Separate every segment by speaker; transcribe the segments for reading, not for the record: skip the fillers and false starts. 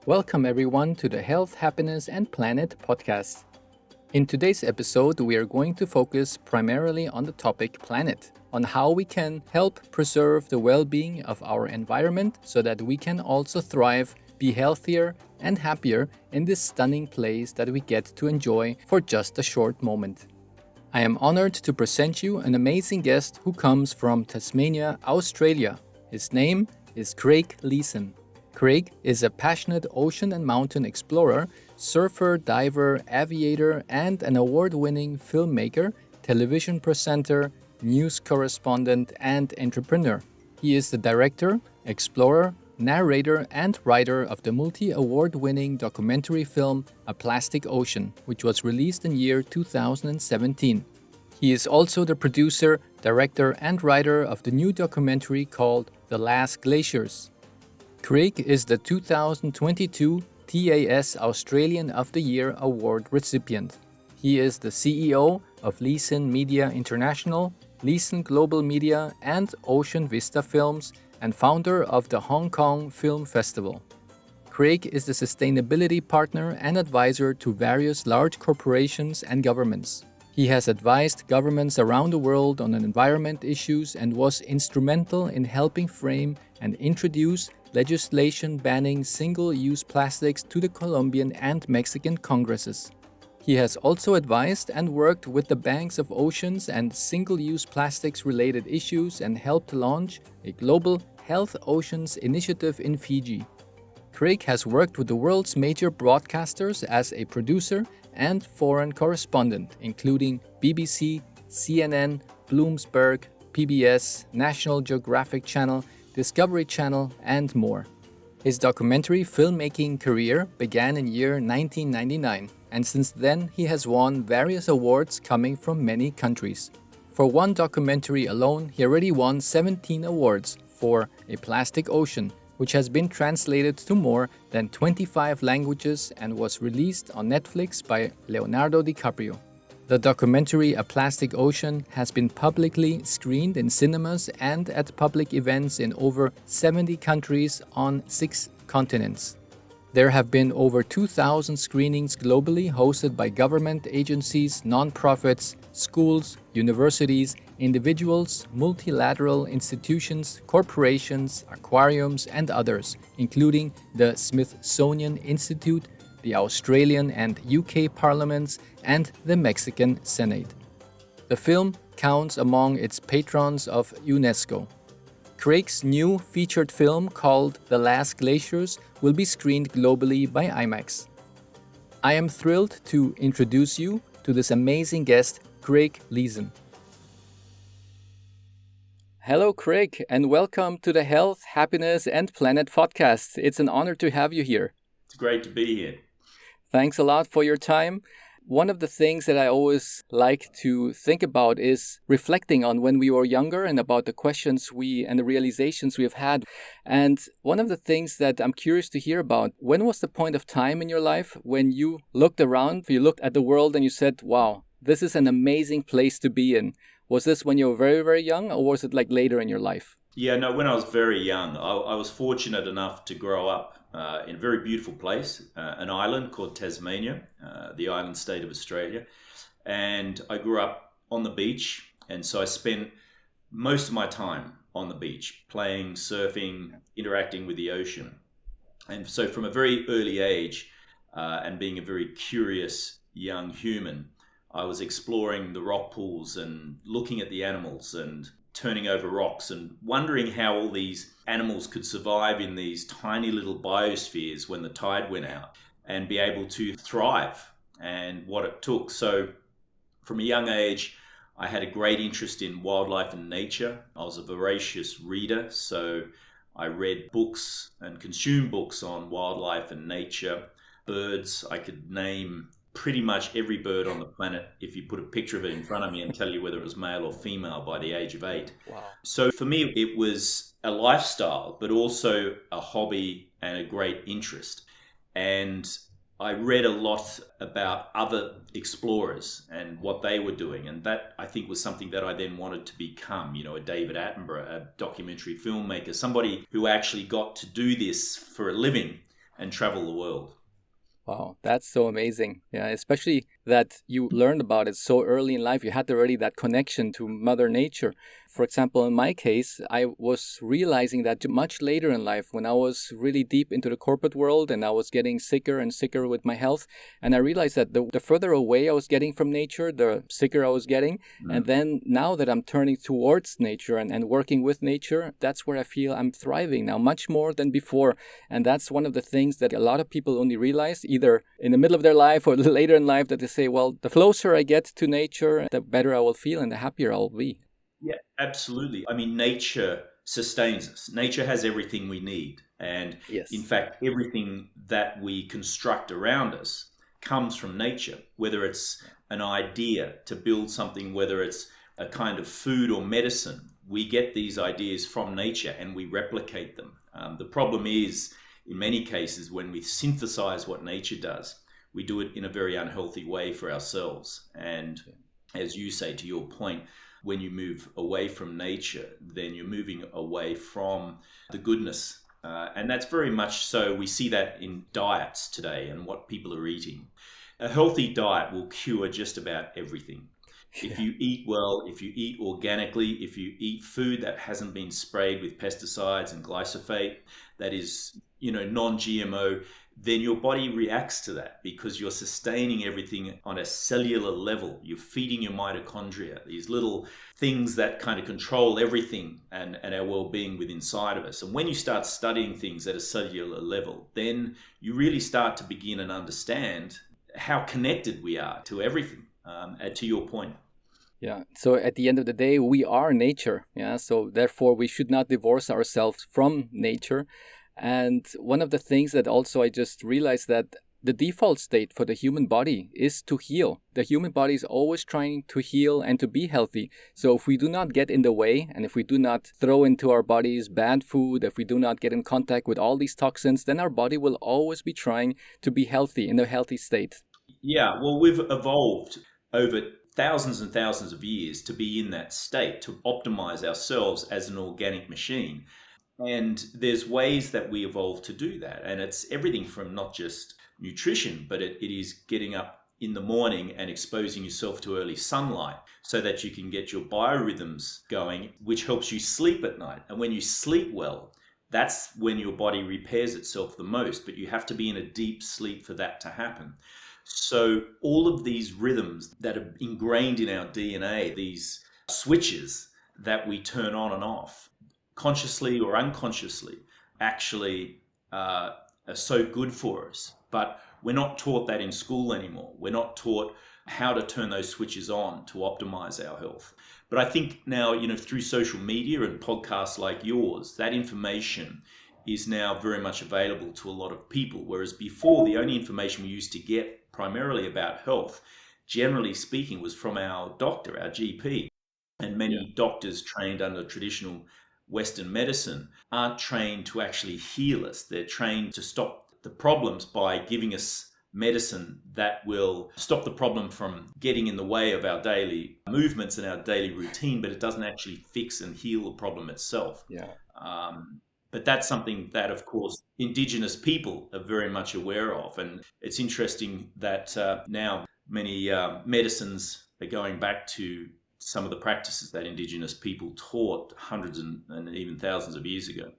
Speaker 1: Welcome everyone to the Health, Happiness and Planet podcast. In today's episode, we are going to focus primarily on the topic planet, on how we can help preserve the well-being of our environment so that we can also thrive, be healthier and happier in this stunning place that we get to enjoy for just a short moment. I am honored to present you an amazing guest who comes from Tasmania, Australia. His name is Craig Leeson. Craig is a passionate ocean and mountain explorer, surfer, diver, aviator, and an award-winning filmmaker, television presenter, news correspondent, and entrepreneur. He is the director, explorer, narrator, and writer of the multi-award-winning documentary film A Plastic Ocean, which was released in year 2017. He is also the producer, director, and writer of the new documentary called The Last Glaciers. Craig is the 2022 TAS Australian of the Year Award recipient. He is the CEO of Leeson Media International, Leeson Global Media, and Ocean Vista Films, and founder of the Hong Kong Film Festival. Craig is the sustainability partner and advisor to various large corporations and governments. He has advised governments around the world on environment issues and was instrumental in helping frame and introduce legislation banning single-use plastics to the Colombian and Mexican Congresses. He has also advised and worked with the banks of oceans and single-use plastics-related issues and helped launch a global Health Oceans initiative in Fiji. Craig has worked with the world's major broadcasters as a producer and foreign correspondent, including BBC, CNN, Bloomberg, PBS, National Geographic Channel, Discovery Channel, and more. His documentary filmmaking career began in year 1999, and since then he has won various awards coming from many countries. For one documentary alone, he already won 17 awards for A Plastic Ocean, which has been translated to more than 25 languages and was released on Netflix by Leonardo DiCaprio. The documentary A Plastic Ocean has been publicly screened in cinemas and at public events in over 70 countries on 6 continents. There have been over 2,000 screenings globally hosted by government agencies, non-profits, schools, universities, individuals, multilateral institutions, corporations, aquariums, and others, including the Smithsonian Institute, the Australian and UK parliaments, and the Mexican Senate. The film counts among its patrons of UNESCO. Craig's new featured film called The Last Glaciers will be screened globally by IMAX. I am thrilled to introduce you to this amazing guest, Craig Leeson. Hello, Craig, and welcome to the Health, Happiness and Planet podcast. It's an honor to have you here.
Speaker 2: It's great to be here.
Speaker 1: Thanks a lot for your time. One of the things that I always like to think about is reflecting on when we were younger and about the questions and the realizations we have had. And one of the things that I'm curious to hear about, when was the point of time in your life when you looked around, you looked at the world and you said, wow, this is an amazing place to be in? Was this when you were very, very young, or was it like later in your life?
Speaker 2: Yeah, no, when I was very young, I was fortunate enough to grow up in a very beautiful place, an island called Tasmania, the island state of Australia. And I grew up on the beach. And so I spent most of my time on the beach, playing, surfing, interacting with the ocean. And so from a very early age, and being a very curious young human, I was exploring the rock pools and looking at the animals and turning over rocks and wondering how all these animals could survive in these tiny little biospheres when the tide went out and be able to thrive, and what it took. So from a young age, I had a great interest in wildlife and nature. I was a voracious reader, so I read books and consumed books on wildlife and nature. Birds, I could name pretty much every bird on the planet if you put a picture of it in front of me and tell you whether it was male or female by the age of 8.
Speaker 1: Wow.
Speaker 2: So for me, it was a lifestyle, but also a hobby and a great interest. And I read a lot about other explorers and what they were doing. And that, I think, was something that I then wanted to become, a David Attenborough, a documentary filmmaker, somebody who actually got to do this for a living and travel the world.
Speaker 1: Wow, that's so amazing. Yeah, especially that you learned about it so early in life. You had already that connection to Mother Nature. For example, in my case, I was realizing that much later in life when I was really deep into the corporate world and I was getting sicker and sicker with my health. And I realized that the further away I was getting from nature, the sicker I was getting. And then now that I'm turning towards nature and working with nature, that's where I feel I'm thriving now much more than before. And that's one of the things that a lot of people only realize either in the middle of their life or later in life, that they say, well, the closer I get to nature, the better I will feel and the happier I'll be.
Speaker 2: Yeah, absolutely. I mean, nature sustains us. Nature has everything we need. And
Speaker 1: Yes.
Speaker 2: in fact, everything that we construct around us comes from nature, whether it's an idea to build something, whether it's a kind of food or medicine. We get these ideas from nature and we replicate them. The problem is, in many cases, when we synthesize what nature does, we do it in a very unhealthy way for ourselves. And as you say, to your point, when you move away from nature, then you're moving away from the goodness. And that's very much so. We see that in diets today and what people are eating. A healthy diet will cure just about everything. If you eat well, if you eat organically, if you eat food that hasn't been sprayed with pesticides and glyphosate, that is, non-GMO, then your body reacts to that because you're sustaining everything on a cellular level. You're feeding your mitochondria, these little things that kind of control everything and our well-being within inside of us. And when you start studying things at a cellular level, then you really start to begin and understand how connected we are to everything, to your point.
Speaker 1: Yeah. So at the end of the day, we are nature. Yeah. So therefore, we should not divorce ourselves from nature. And one of the things that also I just realized that the default state for the human body is to heal. The human body is always trying to heal and to be healthy. So if we do not get in the way and if we do not throw into our bodies bad food, if we do not get in contact with all these toxins, then our body will always be trying to be healthy in a healthy state.
Speaker 2: Yeah, well, we've evolved over thousands and thousands of years to be in that state, to optimize ourselves as an organic machine. And there's ways that we evolve to do that. And it's everything from not just nutrition, but it is getting up in the morning and exposing yourself to early sunlight so that you can get your biorhythms going, which helps you sleep at night. And when you sleep well, that's when your body repairs itself the most. But you have to be in a deep sleep for that to happen. So all of these rhythms that are ingrained in our DNA, these switches that we turn on and off, consciously or unconsciously, actually are so good for us. But we're not taught that in school anymore. We're not taught how to turn those switches on to optimize our health. But I think now, through social media and podcasts like yours, that information is now very much available to a lot of people. Whereas before, the only information we used to get primarily about health, generally speaking, was from our doctor, our GP. And many doctors trained under traditional Western medicine aren't trained to actually heal us. They're trained to stop the problems by giving us medicine that will stop the problem from getting in the way of our daily movements and our daily routine, but it doesn't actually fix and heal the problem itself. But that's something that, of course, Indigenous people are very much aware of. And it's interesting that now many medicines are going back to some of the practices that Indigenous people taught hundreds and even thousands of years ago.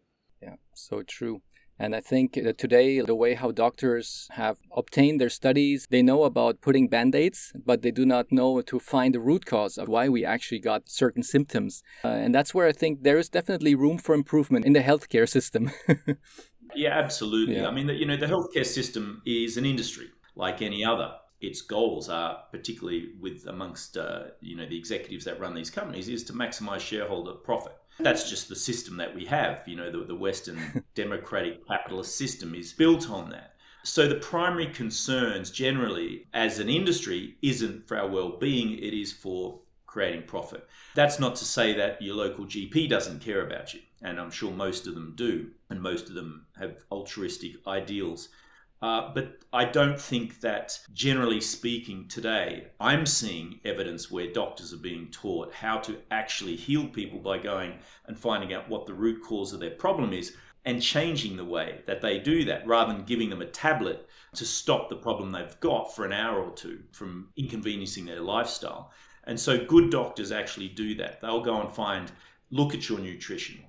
Speaker 1: Yeah, so true. And I think today, the way how doctors have obtained their studies, they know about putting Band-Aids, but they do not know to find the root cause of why we actually got certain symptoms. And that's where I think there is definitely room for improvement in the healthcare system.
Speaker 2: Yeah, absolutely. Yeah. I mean, the healthcare system is an industry like any other. Its goals are, particularly with amongst the executives that run these companies, is to maximize shareholder profit. That's just the system that we have. The Western democratic capitalist system is built on that. So the primary concerns generally as an industry isn't for our well-being, it is for creating profit. That's not to say that your local GP doesn't care about you, and I'm sure most of them do, and most of them have altruistic ideals. But I don't think that, generally speaking, today, I'm seeing evidence where doctors are being taught how to actually heal people by going and finding out what the root cause of their problem is and changing the way that they do that, rather than giving them a tablet to stop the problem they've got for an hour or two from inconveniencing their lifestyle. And so good doctors actually do that. They'll go and look at your nutrition.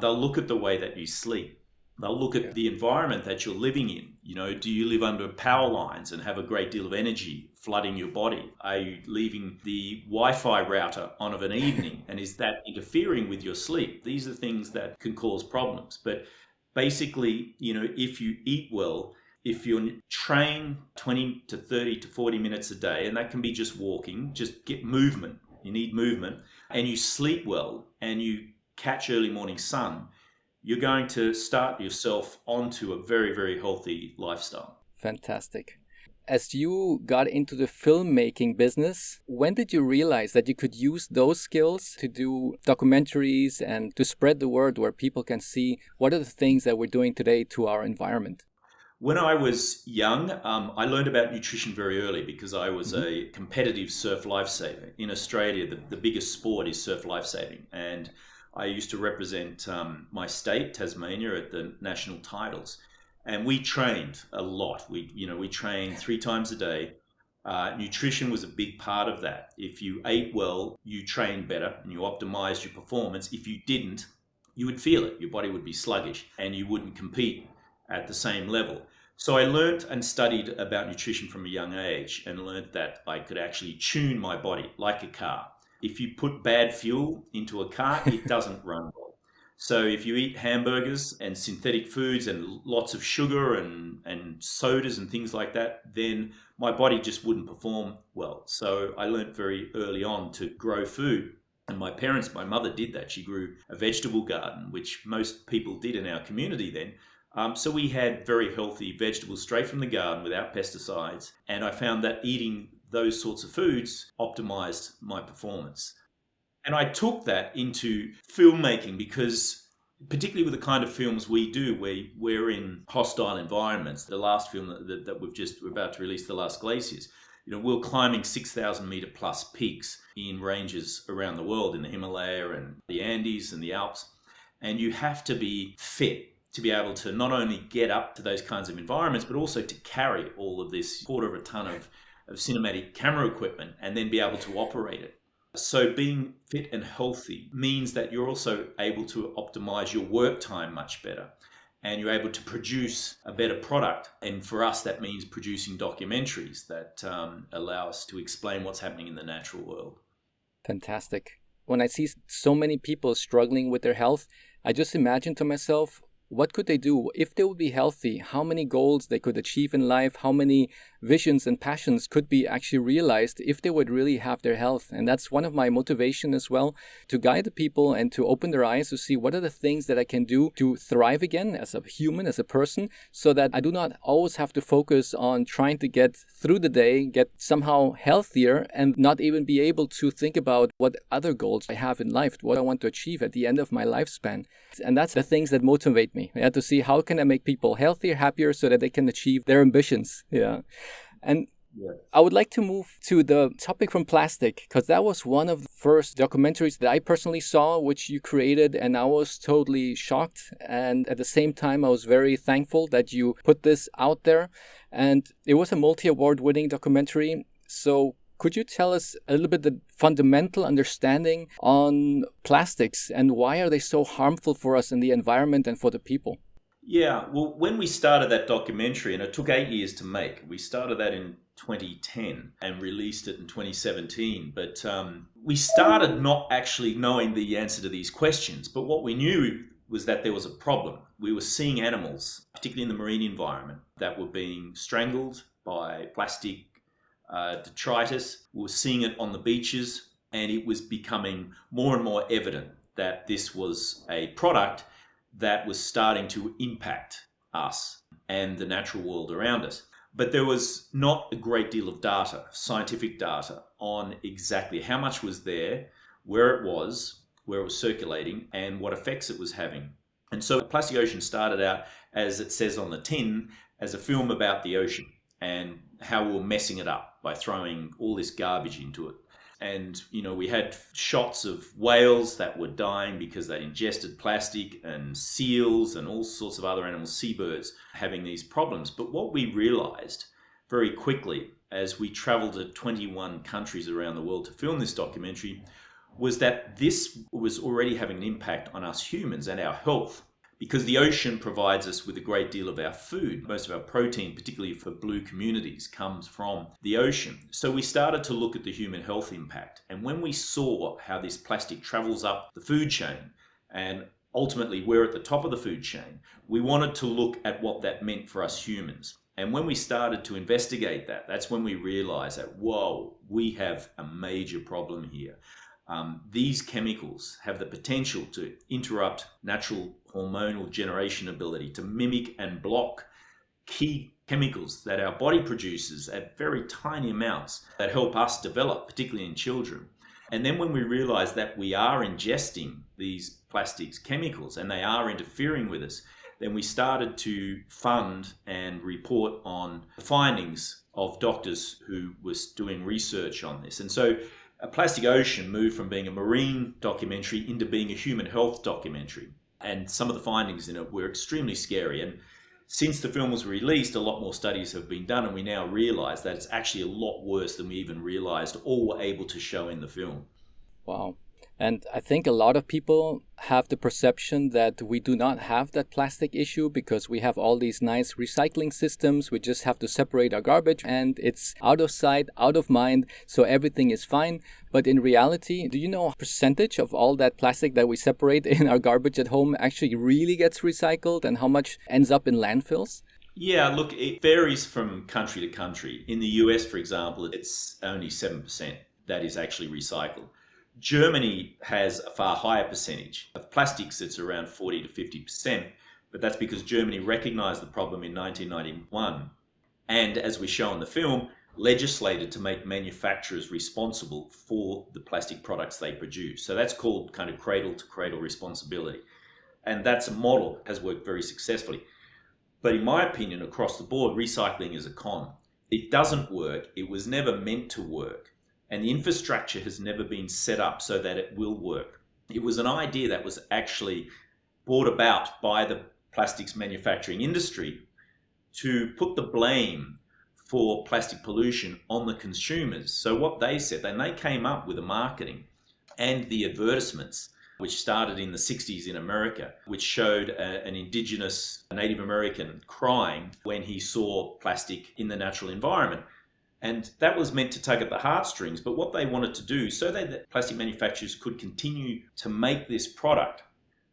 Speaker 2: They'll look at the way that you sleep. They'll look at the environment that you're living in. You know, do you live under power lines and have a great deal of energy flooding your body? Are you leaving the Wi-Fi router on of an evening, and is that interfering with your sleep? These are things that can cause problems. But basically, you know, if you eat well, if you train 20 to 30 to 40 minutes a day, and that can be just walking, just get movement. You need movement, and you sleep well, and you catch early morning sun, you're going to start yourself onto a very, very healthy lifestyle.
Speaker 1: Fantastic. As you got into the filmmaking business, when did you realize that you could use those skills to do documentaries and to spread the word where people can see what are the things that we're doing today to our environment?
Speaker 2: When I was young, I learned about nutrition very early because I was a competitive surf lifesaver. In Australia, the biggest sport is surf lifesaving. And I used to represent my state, Tasmania, at the national titles, and we trained a lot. We trained 3 times a day. Nutrition was a big part of that. If you ate well, you trained better and you optimized your performance. If you didn't, you would feel it. Your body would be sluggish and you wouldn't compete at the same level. So I learned and studied about nutrition from a young age and learned that I could actually tune my body like a car. If you put bad fuel into a car, it doesn't run well. So if you eat hamburgers and synthetic foods and lots of sugar and sodas and things like that, then my body just wouldn't perform well. So I learned very early on to grow food. And my mother did that. She grew a vegetable garden, which most people did in our community then. So we had very healthy vegetables straight from the garden without pesticides. And I found that eating those sorts of foods optimized my performance. And I took that into filmmaking because, particularly with the kind of films we do, we're in hostile environments. The last film that we're about to release, The Last Glaciers, you know, we're climbing 6,000 meter plus peaks in ranges around the world, in the Himalaya and the Andes and the Alps. And you have to be fit to be able to not only get up to those kinds of environments, but also to carry all of this 1/4 ton of cinematic camera equipment and then be able to operate it. So being fit and healthy means that you're also able to optimize your work time much better and you're able to produce a better product. And for us, that means producing documentaries that allow us to explain what's happening in the natural world.
Speaker 1: Fantastic. When I see so many people struggling with their health, I just imagine to myself, what could they do if they would be healthy? How many goals they could achieve in life? How many visions and passions could be actually realized if they would really have their health? And that's one of my motivation as well, to guide the people and to open their eyes to see what are the things that I can do to thrive again as a human, as a person, so that I do not always have to focus on trying to get through the day, get somehow healthier, and not even be able to think about what other goals I have in life, what I want to achieve at the end of my lifespan. And that's the things that motivate me. I had to see how can I make people healthier, happier, so that they can achieve their ambitions. Yeah. And I would like to move to the topic from plastic, because that was one of the first documentaries that I personally saw, which you created, and I was totally shocked. And at the same time, I was very thankful that you put this out there. And it was a multi-award winning documentary. So could you tell us a little bit the fundamental understanding on plastics and why are they so harmful for us in the environment and for the people?
Speaker 2: Yeah, well, when we started that documentary, and it took 8 years to make, we started that in 2010 and released it in 2017. But we started not actually knowing the answer to these questions. But what we knew was that there was a problem. We were seeing animals, particularly in the marine environment, that were being strangled by plastic detritus. We were seeing it on the beaches, and it was becoming more and more evident that this was a product that was starting to impact us and the natural world around us. But there was not a great deal of data, scientific data, on exactly how much was there, where it was circulating, and what effects it was having. And so Plastic Ocean started out, as it says on the tin, as a film about the ocean and how we were messing it up by throwing all this garbage into it. And, we had shots of whales that were dying because they ingested plastic, and seals and all sorts of other animals, seabirds, having these problems. But what we realized very quickly as we traveled to 21 countries around the world to film this documentary was that this was already having an impact on us humans and our health. Because the ocean provides us with a great deal of our food. Most of our protein, particularly for blue communities, comes from the ocean. So we started to look at the human health impact. And when we saw how this plastic travels up the food chain, and ultimately we're at the top of the food chain, we wanted to look at what that meant for us humans. And when we started to investigate that, that's when we realized that, whoa, we have a major problem here. These chemicals have the potential to interrupt natural hormonal generation ability, to mimic and block key chemicals that our body produces at very tiny amounts that help us develop, particularly in children. And then when we realize that we are ingesting these plastics chemicals and they are interfering with us, then we started to fund and report on the findings of doctors who was doing research on this. And so A Plastic Ocean moved from being a marine documentary into being a human health documentary. And some of the findings in it were extremely scary. And since the film was released, a lot more studies have been done, and we now realize that it's actually a lot worse than we even realized or were able to show in the film.
Speaker 1: Wow. And I think a lot of people have the perception that we do not have that plastic issue because we have all these nice recycling systems. We just have to separate our garbage and it's out of sight, out of mind, so everything is fine. But in reality, do you know a percentage of all that plastic that we separate in our garbage at home actually really gets recycled and how much ends up in landfills?
Speaker 2: Yeah, look, it varies from country to country. In the US, for example, it's only 7% that is actually recycled. Germany has a far higher percentage. Of plastics, it's around 40 to 50%, but that's because Germany recognized the problem in 1991 and, as we show in the film, legislated to make manufacturers responsible for the plastic products they produce. So that's called kind of cradle to cradle responsibility. And that's a model that has worked very successfully. But in my opinion, across the board, recycling is a con. It doesn't work. It was never meant to work. And the infrastructure has never been set up so that it will work. It was an idea that was actually brought about by the plastics manufacturing industry to put the blame for plastic pollution on the consumers. So what they said, and they came up with the marketing and the advertisements, which started in the 60s in America, which showed an indigenous Native American crying when he saw plastic in the natural environment. And that was meant to tug at the heartstrings. But what they wanted to do, so that the plastic manufacturers could continue to make this product,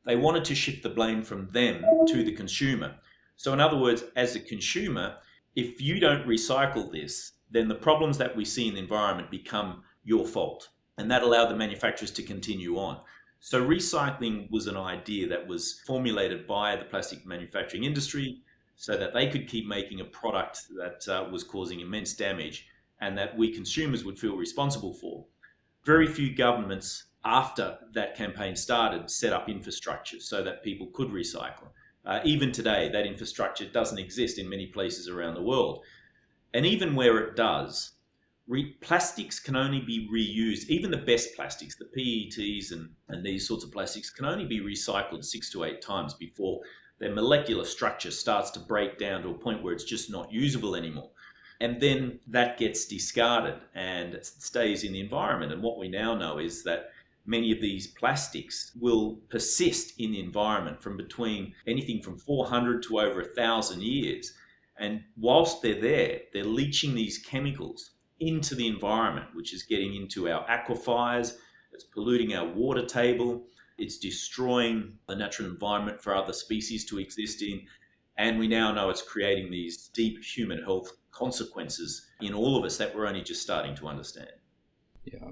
Speaker 2: they wanted to shift the blame from them to the consumer. So in other words, as a consumer, if you don't recycle this, then the problems that we see in the environment become your fault. And that allowed the manufacturers to continue on. So recycling was an idea that was formulated by the plastic manufacturing industry, so that they could keep making a product that was causing immense damage and that we consumers would feel responsible for. Very few governments, after that campaign started, set up infrastructure so that people could recycle. Even today, that infrastructure doesn't exist in many places around the world. And even where it does, plastics can only be reused. Even the best plastics, the PETs and these sorts of plastics, can only be recycled 6 to 8 times before their molecular structure starts to break down to a point where it's just not usable anymore. And then that gets discarded and stays in the environment. And what we now know is that many of these plastics will persist in the environment from between anything from 400 to over 1,000 years. And whilst they're there, they're leaching these chemicals into the environment, which is getting into our aquifers, it's polluting our water table, it's destroying the natural environment for other species to exist in. And we now know it's creating these deep human health consequences in all of us that we're only just starting to understand.
Speaker 1: Yeah.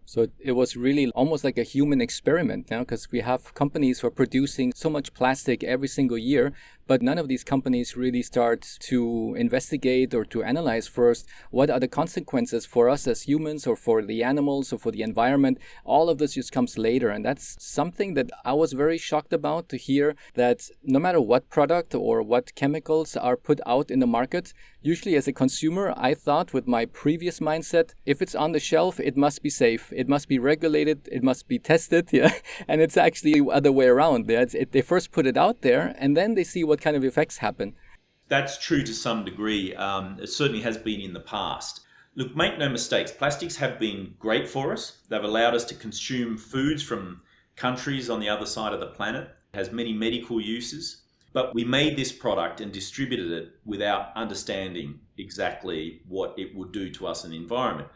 Speaker 1: So it was really almost like a human experiment now, because we have companies who are producing so much plastic every single year, But none of these companies really start to investigate or to analyze first what are the consequences for us as humans or for the animals or for the environment. All of this just comes later. And that's something that I was very shocked about to hear, that no matter what product or what chemicals are put out in the market, usually as a consumer, I thought with my previous mindset, if it's on the shelf, it must be safe. It must be regulated. It must be tested. Yeah. And it's actually the other way around. They first put it out there and then they see what kind of effects happen.
Speaker 2: That's true to some degree. It certainly has been in the past. Look, make no mistakes, plastics have been great for us. They've allowed us to consume foods from countries on the other side of the planet. It has many medical uses. But we made this product and distributed it without understanding exactly what it would do to us in the environment.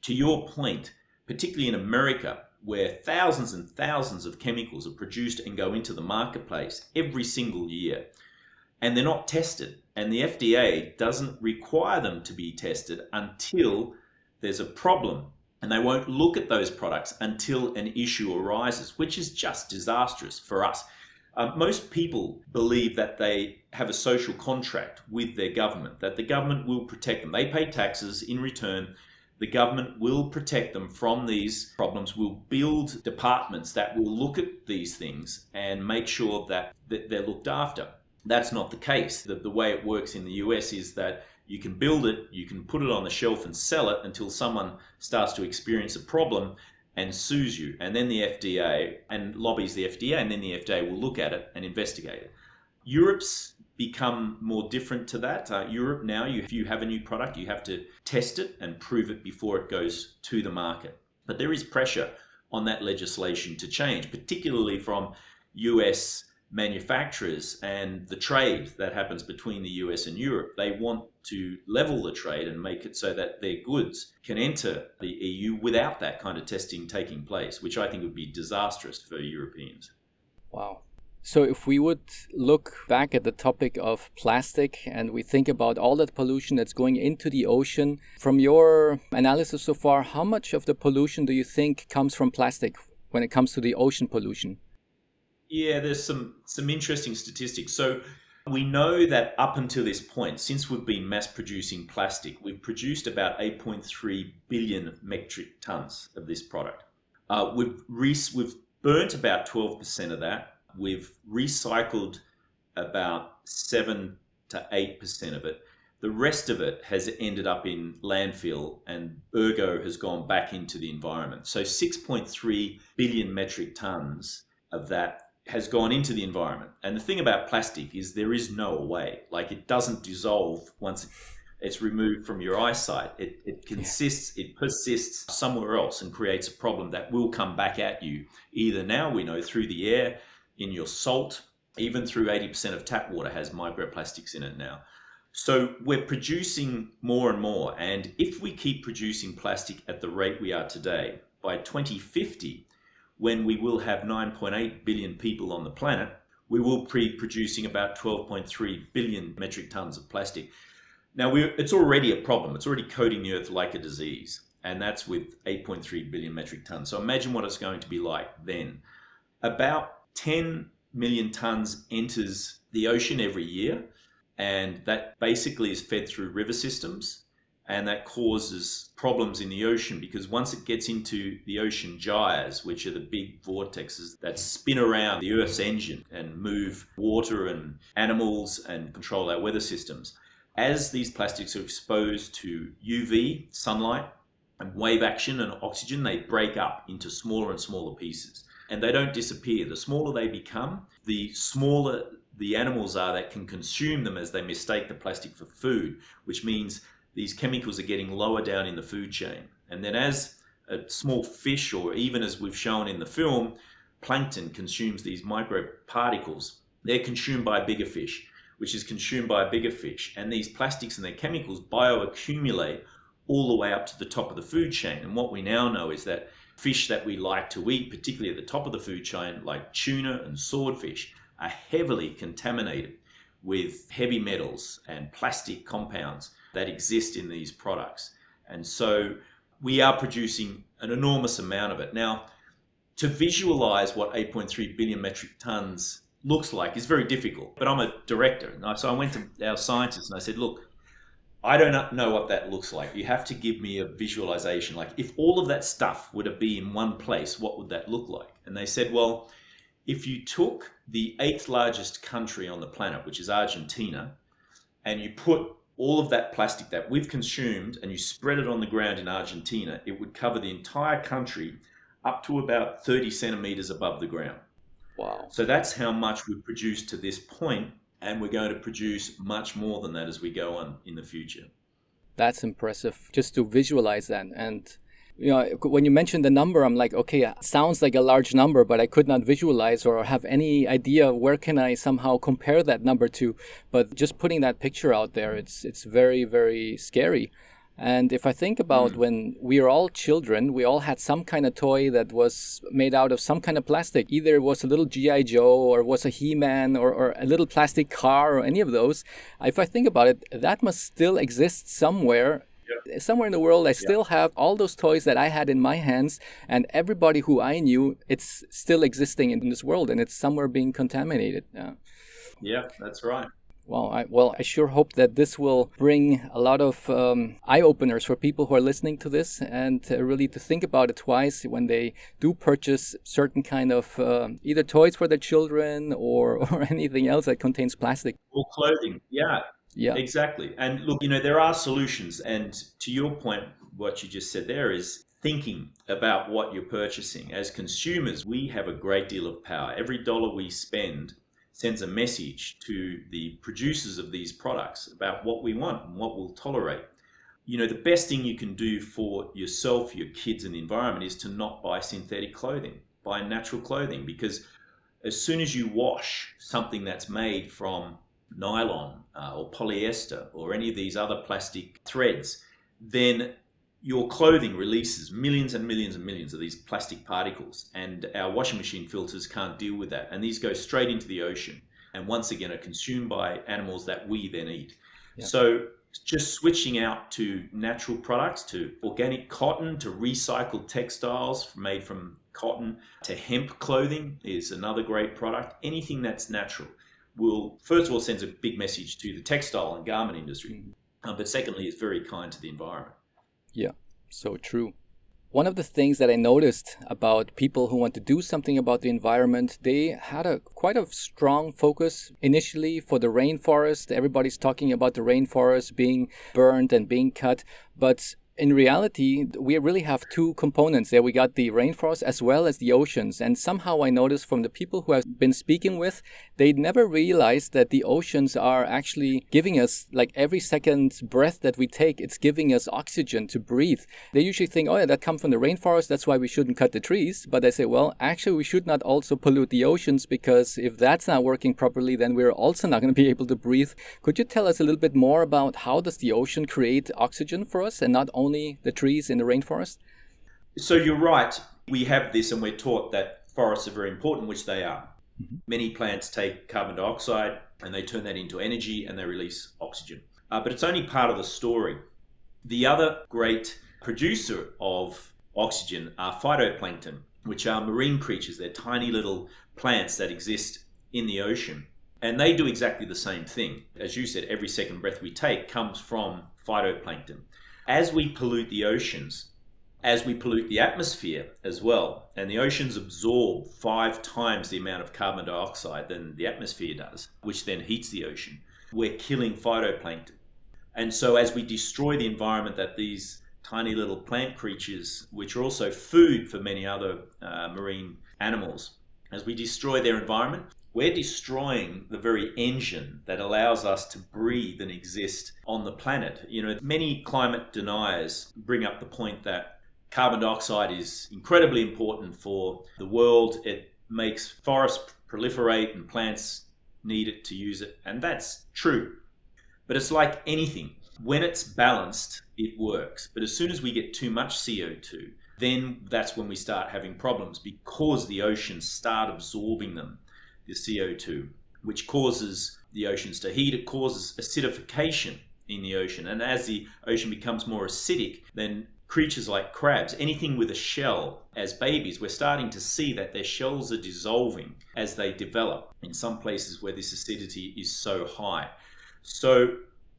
Speaker 2: To your point, particularly in America, where thousands and thousands of chemicals are produced and go into the marketplace every single year, and they're not tested. And the FDA doesn't require them to be tested until there's a problem. And they won't look at those products until an issue arises, which is just disastrous for us. Most people believe that they have a social contract with their government, that the government will protect them. They pay taxes in return. The government will protect them from these problems, will build departments that will look at these things and make sure that they're looked after. That's not the case. The way it works in the US is that you can build it, you can put it on the shelf and sell it until someone starts to experience a problem and sues you. And then the FDA and lobbies the FDA, and then the FDA will look at it and investigate it. Europe's become more different to that. Europe now, if you have a new product, you have to test it and prove it before it goes to the market. But there is pressure on that legislation to change, particularly from US manufacturers and the trade that happens between the US and Europe. They want to level the trade and make it so that their goods can enter the EU without that kind of testing taking place, which I think would be disastrous for Europeans.
Speaker 1: Wow. So if we would look back at the topic of plastic and we think about all that pollution that's going into the ocean, from your analysis so far, how much of the pollution do you think comes from plastic when it comes to the ocean pollution?
Speaker 2: Yeah, there's some interesting statistics. So we know that up until this point, since we've been mass producing plastic, we've produced about 8.3 billion metric tons of this product. We've burnt about 12% of that. We've recycled about 7 to 8% of it. The rest of it has ended up in landfill and ergo has gone back into the environment. So 6.3 billion metric tons of that has gone into the environment. And the thing about plastic is there is no way. Like, it doesn't dissolve once it's removed from your eyesight. It persists somewhere else and creates a problem that will come back at you, either now we know through the air, in your salt, even through 80% of tap water has microplastics in it now. So we're producing more and more. And if we keep producing plastic at the rate we are today, by 2050, when we will have 9.8 billion people on the planet, we will be producing about 12.3 billion metric tons of plastic. Now, it's already a problem. It's already coating the earth like a disease. And that's with 8.3 billion metric tons. So imagine what it's going to be like then. About 10 million tons enters the ocean every year. And that basically is fed through river systems. And that causes problems in the ocean because once it gets into the ocean gyres, which are the big vortexes that spin around the Earth's engine and move water and animals and control our weather systems, as these plastics are exposed to UV, sunlight, and wave action and oxygen, they break up into smaller and smaller pieces. And they don't disappear. The smaller they become, the smaller the animals are that can consume them as they mistake the plastic for food, which means these chemicals are getting lower down in the food chain. And then as a small fish, or even as we've shown in the film, plankton consumes these microparticles, they're consumed by a bigger fish, which is consumed by a bigger fish. And these plastics and their chemicals bioaccumulate all the way up to the top of the food chain. And what we now know is that fish that we like to eat, particularly at the top of the food chain, like tuna and swordfish, are heavily contaminated with heavy metals and plastic compounds that exist in these products. And so we are producing an enormous amount of it. Now, to visualize what 8.3 billion metric tons looks like is very difficult. But I'm a director. So I went to our scientists and I said, look, I don't know what that looks like. You have to give me a visualization. Like if all of that stuff were to be in one place, what would that look like? And they said, well, if you took the 8th largest country on the planet, which is Argentina, and you put all of that plastic that we've consumed and you spread it on the ground in Argentina, it would cover the entire country up to about 30 centimeters above the ground.
Speaker 1: Wow.
Speaker 2: So that's how much we've produced to this point, and we're going to produce much more than that as we go on in the future.
Speaker 1: That's impressive, just to visualize that. And when you mentioned the number, I'm like, okay, it sounds like a large number, but I could not visualize or have any idea where can I somehow compare that number to. But just putting that picture out there, it's very, very scary. And if I think about when we were all children, we all had some kind of toy that was made out of some kind of plastic. Either it was a little G.I. Joe or it was a He-Man or a little plastic car or any of those. If I think about it, that must still exist somewhere. Yep. Somewhere in the world, I still have all those toys that I had in my hands, and everybody who I knew, it's still existing in this world, and it's somewhere being contaminated.
Speaker 2: Yeah, that's right.
Speaker 1: Well, I sure hope that this will bring a lot of eye-openers for people who are listening to this, and really to think about it twice when they do purchase certain kind of either toys for their children or anything else that contains plastic.
Speaker 2: Or clothing, yeah.
Speaker 1: Yeah,
Speaker 2: exactly. And look, there are solutions. And to your point, what you just said there is thinking about what you're purchasing. As consumers, we have a great deal of power. Every dollar we spend sends a message to the producers of these products about what we want and what we'll tolerate. The best thing you can do for yourself, your kids, and the environment is to not buy synthetic clothing, buy natural clothing, because as soon as you wash something that's made from nylon or polyester or any of these other plastic threads, then your clothing releases millions and millions and millions of these plastic particles, and our washing machine filters can't deal with that, and these go straight into the ocean and once again are consumed by animals that we then eat. Yeah. So just switching out to natural products, to organic cotton, to recycled textiles made from cotton, to hemp clothing is another great product. Anything that's natural will, first of all, sends a big message to the textile and garment industry, but secondly, is very kind to the environment.
Speaker 1: Yeah, so true. One of the things that I noticed about people who want to do something about the environment, they had quite a strong focus initially for the rainforest. Everybody's talking about the rainforest being burned and being cut, but in reality, we really have two components there. We got the rainforest as well as the oceans. And somehow I noticed from the people who I've been speaking with, they never realized that the oceans are actually giving us, like every second breath that we take, it's giving us oxygen to breathe. They usually think, oh yeah, that comes from the rainforest, that's why we shouldn't cut the trees. But I say, well, actually we should not also pollute the oceans, because if that's not working properly, then we're also not going to be able to breathe. Could you tell us a little bit more about how does the ocean create oxygen for us and not only the trees in the rainforest?
Speaker 2: So you're right. We have this, and we're taught that forests are very important, which they are. Many plants take carbon dioxide and they turn that into energy and they release oxygen. But it's only part of the story. The other great producer of oxygen are phytoplankton, which are marine creatures. They're tiny little plants that exist in the ocean. And they do exactly the same thing. As you said, every second breath we take comes from phytoplankton. As we pollute the oceans, as we pollute the atmosphere as well, and the oceans absorb 5 times the amount of carbon dioxide than the atmosphere does, which then heats the ocean, we're killing phytoplankton. And so as we destroy the environment that these tiny little plant creatures, which are also food for many other marine animals, as we destroy their environment, we're destroying the very engine that allows us to breathe and exist on the planet. Many climate deniers bring up the point that carbon dioxide is incredibly important for the world. It makes forests proliferate and plants need it to use it. And that's true. But it's like anything. When it's balanced, it works. But as soon as we get too much CO2, then that's when we start having problems, because the oceans start absorbing them. The CO2, which causes the oceans to heat. It causes acidification in the ocean. And as the ocean becomes more acidic, then creatures like crabs, anything with a shell as babies, we're starting to see that their shells are dissolving as they develop in some places where this acidity is so high. So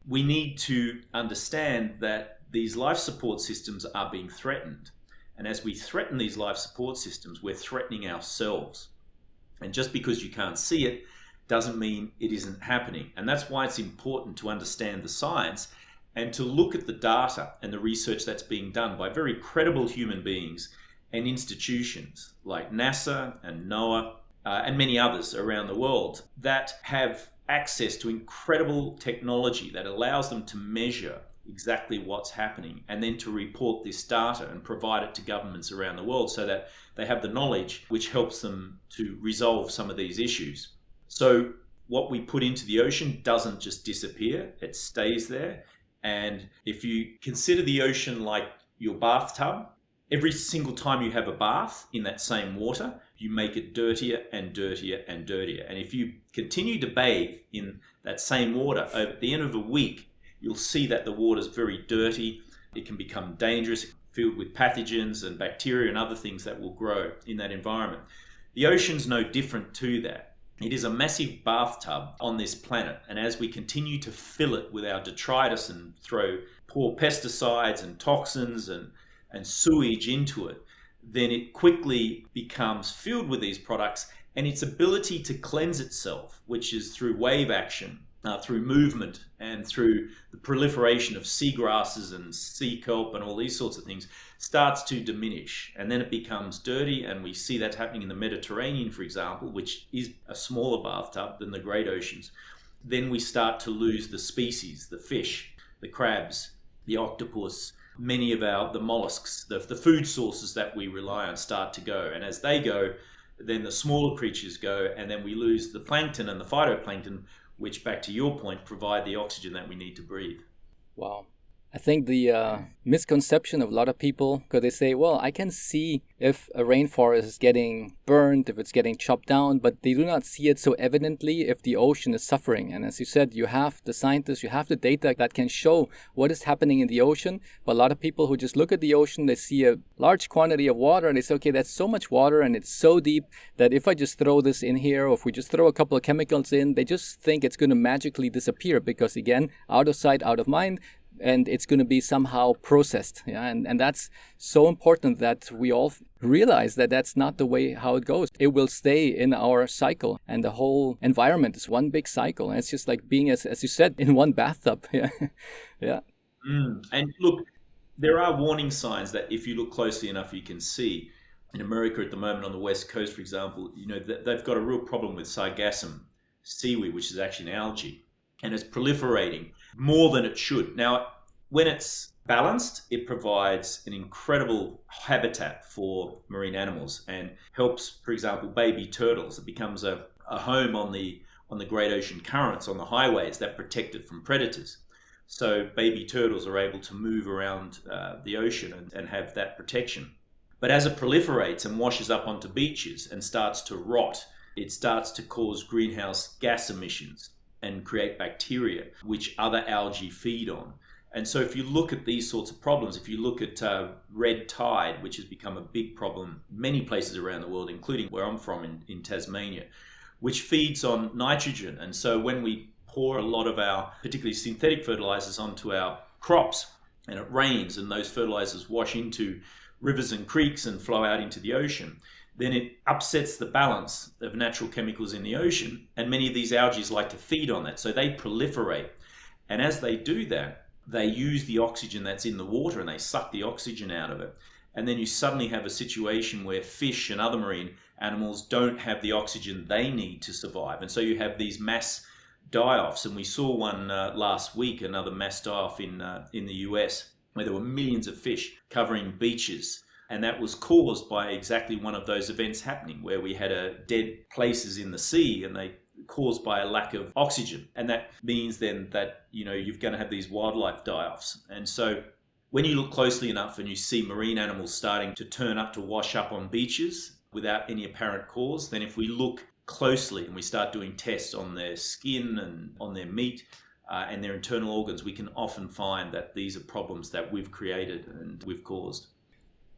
Speaker 2: we need to understand that these life support systems are being threatened. And as we threaten these life support systems, we're threatening ourselves. And just because you can't see it doesn't mean it isn't happening. And that's why it's important to understand the science and to look at the data and the research that's being done by very credible human beings and institutions like NASA and NOAA and many others around the world that have access to incredible technology that allows them to measure exactly what's happening and then to report this data and provide it to governments around the world so that they have the knowledge which helps them to resolve some of these issues. So what we put into the ocean doesn't just disappear, it stays there. And if you consider the ocean like your bathtub, every single time you have a bath in that same water, you make it dirtier and dirtier and dirtier. And if you continue to bathe in that same water, at the end of a week, you'll see that the water is very dirty. It can become dangerous, filled with pathogens and bacteria and other things that will grow in that environment. The ocean's no different to that. It is a massive bathtub on this planet, and as we continue to fill it with our detritus and pour pesticides and toxins and sewage into it, then it quickly becomes filled with these products, and its ability to cleanse itself, which is through wave action, through movement, and through the proliferation of seagrasses and sea kelp and all these sorts of things, starts to diminish. And then it becomes dirty, and we see that happening in the Mediterranean, for example, which is a smaller bathtub than the great oceans. Then we start to lose the species, the fish, the crabs, the octopus, many of the mollusks, the food sources that we rely on start to go. And as they go, then the smaller creatures go, and then we lose the plankton and the phytoplankton, which, back to your point, provide the oxygen that we need to breathe.
Speaker 1: Wow. I think the misconception of a lot of people, because they say, well, I can see if a rainforest is getting burned, if it's getting chopped down, but they do not see it so evidently if the ocean is suffering. And as you said, you have the scientists, you have the data that can show what is happening in the ocean. But a lot of people who just look at the ocean, they see a large quantity of water and they say, okay, that's so much water and it's so deep that if I just throw this in here, or if we just throw a couple of chemicals in, they just think it's going to magically disappear because, again, out of sight, out of mind. And it's going to be somehow processed. Yeah? And that's so important that we all realize that that's not the way how it goes. It will stay in our cycle. And the whole environment is one big cycle. And it's just like being, as you said, in one bathtub. Yeah. Yeah.
Speaker 2: And look, there are warning signs that if you look closely enough, you can see. In America at the moment on the West Coast, for example, they've got a real problem with sargassum seaweed, which is actually an algae. And it's proliferating more than it should. Now, when it's balanced, it provides an incredible habitat for marine animals and helps, for example, baby turtles. It becomes a home on the great ocean currents, on the highways that protect it from predators. So baby turtles are able to move around the ocean and have that protection. But as it proliferates and washes up onto beaches and starts to rot, it starts to cause greenhouse gas emissions and create bacteria, which other algae feed on. And so if you look at these sorts of problems, if you look at red tide, which has become a big problem in many places around the world, including where I'm from in Tasmania, which feeds on nitrogen. And so when we pour a lot of our, particularly synthetic fertilizers, onto our crops, and it rains and those fertilizers wash into rivers and creeks and flow out into the ocean, then it upsets the balance of natural chemicals in the ocean. And many of these algae like to feed on that. So they proliferate. And as they do that, they use the oxygen that's in the water and they suck the oxygen out of it. And then you suddenly have a situation where fish and other marine animals don't have the oxygen they need to survive. And so you have these mass die-offs. And we saw one last week, another mass die-off in the US, where there were millions of fish covering beaches. And that was caused by exactly one of those events happening, where we had dead places in the sea, and they caused by a lack of oxygen. And that means then that, you're going to have these wildlife die-offs. And so when you look closely enough and you see marine animals starting to turn up to wash up on beaches without any apparent cause, then if we look closely and we start doing tests on their skin and on their meat, and their internal organs, we can often find that these are problems that we've created and we've caused.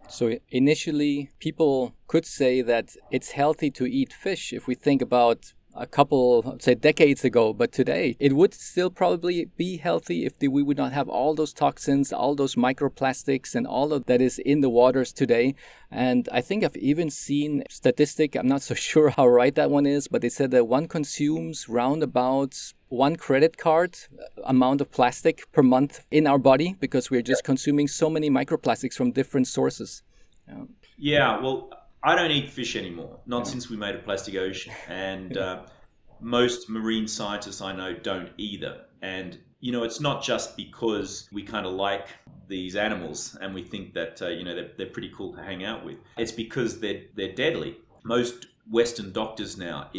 Speaker 1: So initially, people could say that it's healthy to eat fish if we think about a couple, say, decades ago. But today, it would still probably be healthy if we would not have all those toxins, all those microplastics, and all of that is in the waters today. And I think I've even seen statistic, I'm not so sure how right that one is, but they said that one consumes round about one credit card amount of plastic per month in our body because we're just consuming so many microplastics from different sources.
Speaker 2: Yeah, well, I don't eat fish anymore, not since we made a plastic ocean. And most marine scientists I know don't either. And, you know, it's not just because we kind of like these animals and we think that, they're pretty cool to hang out with. It's because they're deadly. Most Western doctors now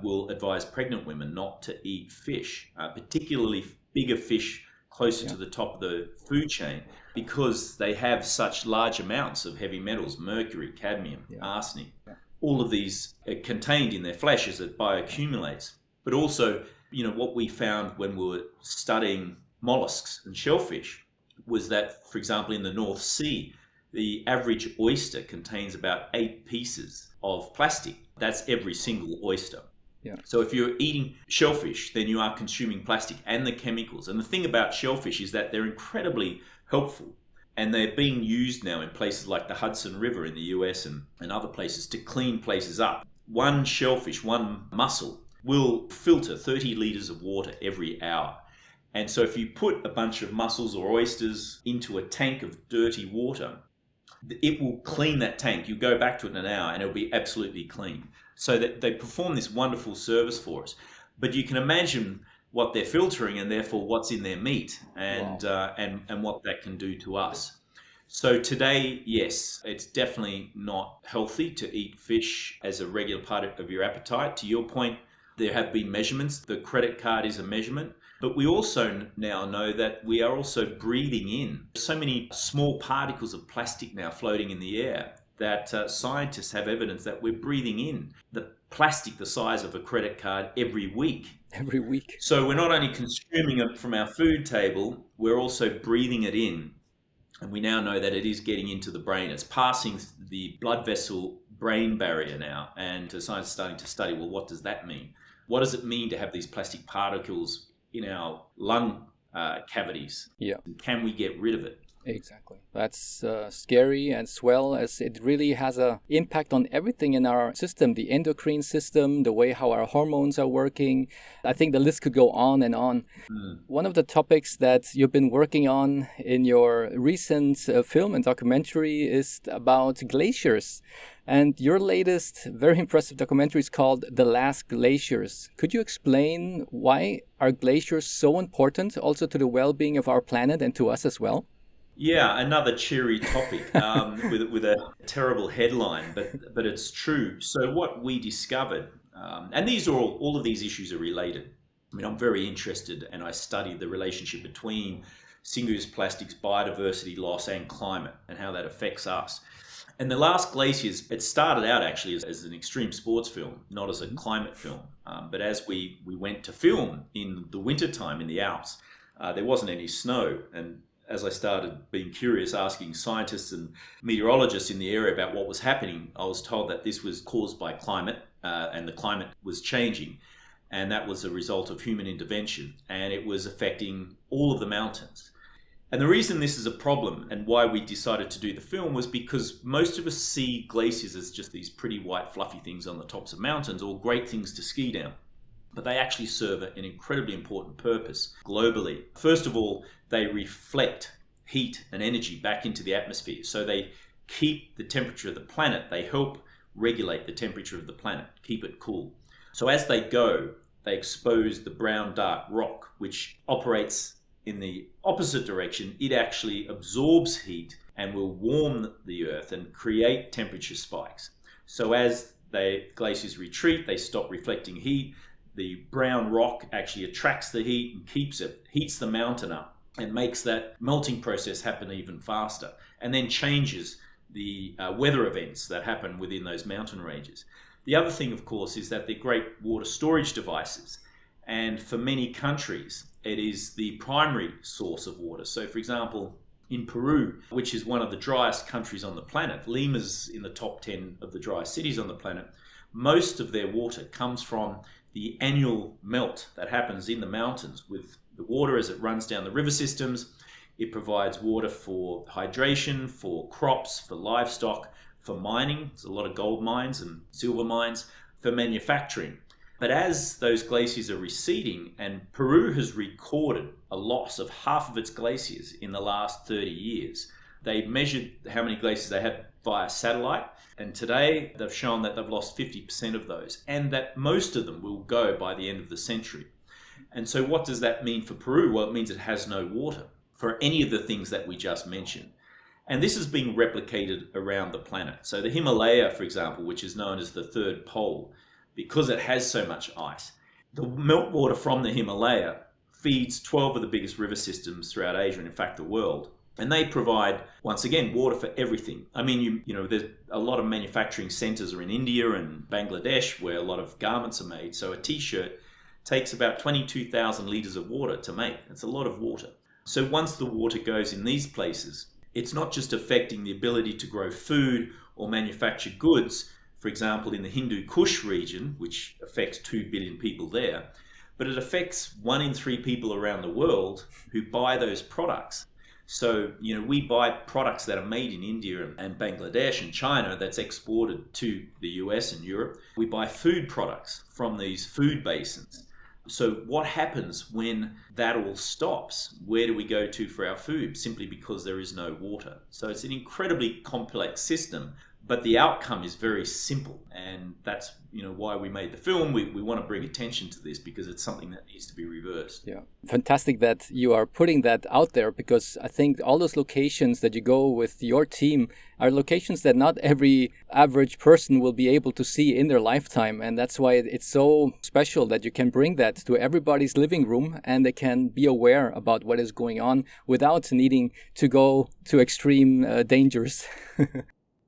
Speaker 2: will advise pregnant women not to eat fish, particularly bigger fish closer to the top of the food chain, because they have such large amounts of heavy metals, mercury, cadmium, arsenic. All of these are contained in their flesh as it bioaccumulates. But also, you know, what we found when we were studying mollusks and shellfish was that, for example, in the North Sea, the average oyster contains about 8 pieces of plastic. That's every single oyster.
Speaker 1: Yeah.
Speaker 2: So if you're eating shellfish, then you are consuming plastic and the chemicals. And the thing about shellfish is that they're incredibly helpful. And they're being used now in places like the Hudson River in the US and other places to clean places up. One shellfish, one mussel, will filter 30 litres of water every hour. And so if you put a bunch of mussels or oysters into a tank of dirty water, it will clean that tank. You go back to it in an hour and it'll be absolutely clean. So that they perform this wonderful service for us. But you can imagine what they're filtering and therefore what's in their meat and what that can do to us. So today, yes, it's definitely not healthy to eat fish as a regular part of your appetite. To your point, there have been measurements. The credit card is a measurement. But we also now know that we are also breathing in so many small particles of plastic now floating in the air that scientists have evidence that we're breathing in the plastic the size of a credit card every week.
Speaker 1: Every week.
Speaker 2: So we're not only consuming it from our food table, we're also breathing it in. And we now know that it is getting into the brain. It's passing the blood vessel brain barrier now. And science is starting to study, well, what does that mean? What does it mean to have these plastic particles in our lung cavities?
Speaker 1: Yeah.
Speaker 2: Can we get rid of it?
Speaker 1: Exactly. That's scary, as well as it really has an impact on everything in our system, the endocrine system, the way how our hormones are working. I think the list could go on and on. One of the topics that you've been working on in your recent film and documentary is about glaciers. And your latest very impressive documentary is called The Last Glaciers. Could you explain why are glaciers so important also to the well-being of our planet and to us as well?
Speaker 2: Yeah, another cheery topic with a terrible headline, but it's true. So what we discovered, and these are all of these issues are related. I mean, I'm very interested, and I study the relationship between single-use plastics, biodiversity loss, and climate, and how that affects us. And The Last Glaciers, it started out actually as an extreme sports film, not as a climate film. But as we went to film in the wintertime in the Alps, there wasn't any snow, and as I started being curious, asking scientists and meteorologists in the area about what was happening, I was told that this was caused by climate, and the climate was changing. And that was a result of human intervention, and it was affecting all of the mountains. And the reason this is a problem and why we decided to do the film was because most of us see glaciers as just these pretty white fluffy things on the tops of mountains, or great things to ski down. But they actually serve an incredibly important purpose globally. First of all, they reflect heat and energy back into the atmosphere. So they keep the temperature of the planet. They help regulate the temperature of the planet, keep it cool. So as they go, they expose the brown dark rock, which operates in the opposite direction. It actually absorbs heat and will warm the earth and create temperature spikes. So as the glaciers retreat, they stop reflecting heat. The brown rock actually attracts the heat and keeps it, heats the mountain up, and makes that melting process happen even faster, and then changes the weather events that happen within those mountain ranges. The other thing, of course, is that they're great water storage devices. And for many countries, it is the primary source of water. So, for example, in Peru, which is one of the driest countries on the planet, Lima's in the top 10 of the driest cities on the planet, most of their water comes from the annual melt that happens in the mountains with the water as it runs down the river systems. It provides water for hydration, for crops, for livestock, for mining. There's a lot of gold mines and silver mines, for manufacturing. But as those glaciers are receding, and Peru has recorded a loss of half of its glaciers in the last 30 years, they measured how many glaciers they had via satellite, and today they've shown that they've lost 50% of those, and that most of them will go by the end of the century. And so what does that mean for Peru? Well, it means it has no water for any of the things that we just mentioned. And this is being replicated around the planet. So the Himalaya, for example, which is known as the third pole, because it has so much ice, the meltwater from the Himalaya feeds 12 of the biggest river systems throughout Asia and in fact the world. And they provide, once again, water for everything. I mean, you know, there's a lot of manufacturing centers are in India and Bangladesh where a lot of garments are made. So a t-shirt takes about 22,000 liters of water to make. It's a lot of water. So once the water goes in these places, it's not just affecting the ability to grow food or manufacture goods, for example, in the Hindu Kush region, which affects 2 billion people there, but it affects 1 in 3 people around the world who buy those products. So, you know, we buy products that are made in India and Bangladesh and China that's exported to the US and Europe. We buy food products from these food basins. So what happens when that all stops? Where do we go to for our food? Simply because there is no water. So it's an incredibly complex system, but the outcome is very simple. And that's, you know, why we made the film. We want to bring attention to this because it's something that needs to be reversed.
Speaker 1: Yeah. Fantastic that you are putting that out there, because I think all those locations that you go with your team are locations that not every average person will be able to see in their lifetime. And that's why it's so special that you can bring that to everybody's living room and they can be aware about what is going on without needing to go to extreme dangers.